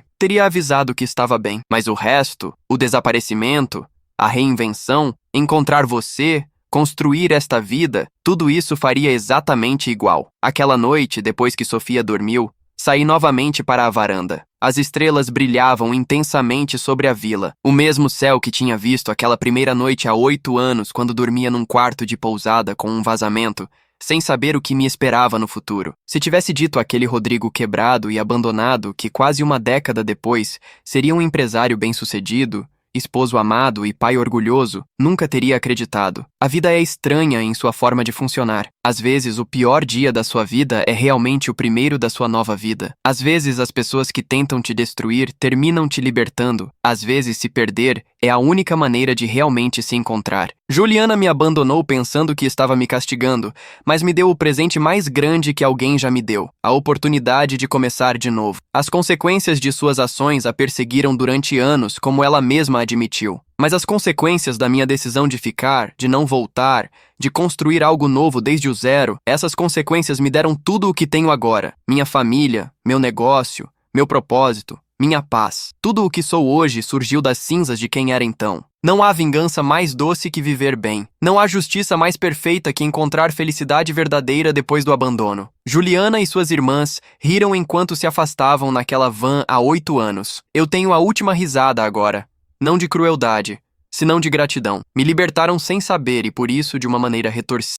Teria avisado que estava bem, mas o resto, o desaparecimento, a reinvenção, encontrar você, construir esta vida, tudo isso faria exatamente igual. Aquela noite, depois que Sofia dormiu, saí novamente para a varanda. As estrelas brilhavam intensamente sobre a vila. O mesmo céu que tinha visto aquela primeira noite há 8 anos, quando dormia num quarto de pousada com um vazamento, sem saber o que me esperava no futuro. Se tivesse dito àquele Rodrigo quebrado e abandonado que quase uma década depois seria um empresário bem-sucedido, esposo amado e pai orgulhoso, nunca teria acreditado. A vida é estranha em sua forma de funcionar. Às vezes, o pior dia da sua vida é realmente o primeiro da sua nova vida. Às vezes, as pessoas que tentam te destruir terminam te libertando. Às vezes, se perder é a única maneira de realmente se encontrar. Juliana me abandonou pensando que estava me castigando, mas me deu o presente mais grande que alguém já me deu, a oportunidade de começar de novo. As consequências de suas ações a perseguiram durante anos, como ela mesma admitiu. Mas as consequências da minha decisão de ficar, de não voltar, de construir algo novo desde o zero, essas consequências me deram tudo o que tenho agora. Minha família, meu negócio, meu propósito, minha paz. Tudo o que sou hoje surgiu das cinzas de quem era então. Não há vingança mais doce que viver bem. Não há justiça mais perfeita que encontrar felicidade verdadeira depois do abandono. Juliana e suas irmãs riram enquanto se afastavam naquela van há 8 anos. Eu tenho a última risada agora. Não de crueldade, senão de gratidão. Me libertaram sem saber e por isso de uma maneira retorcida.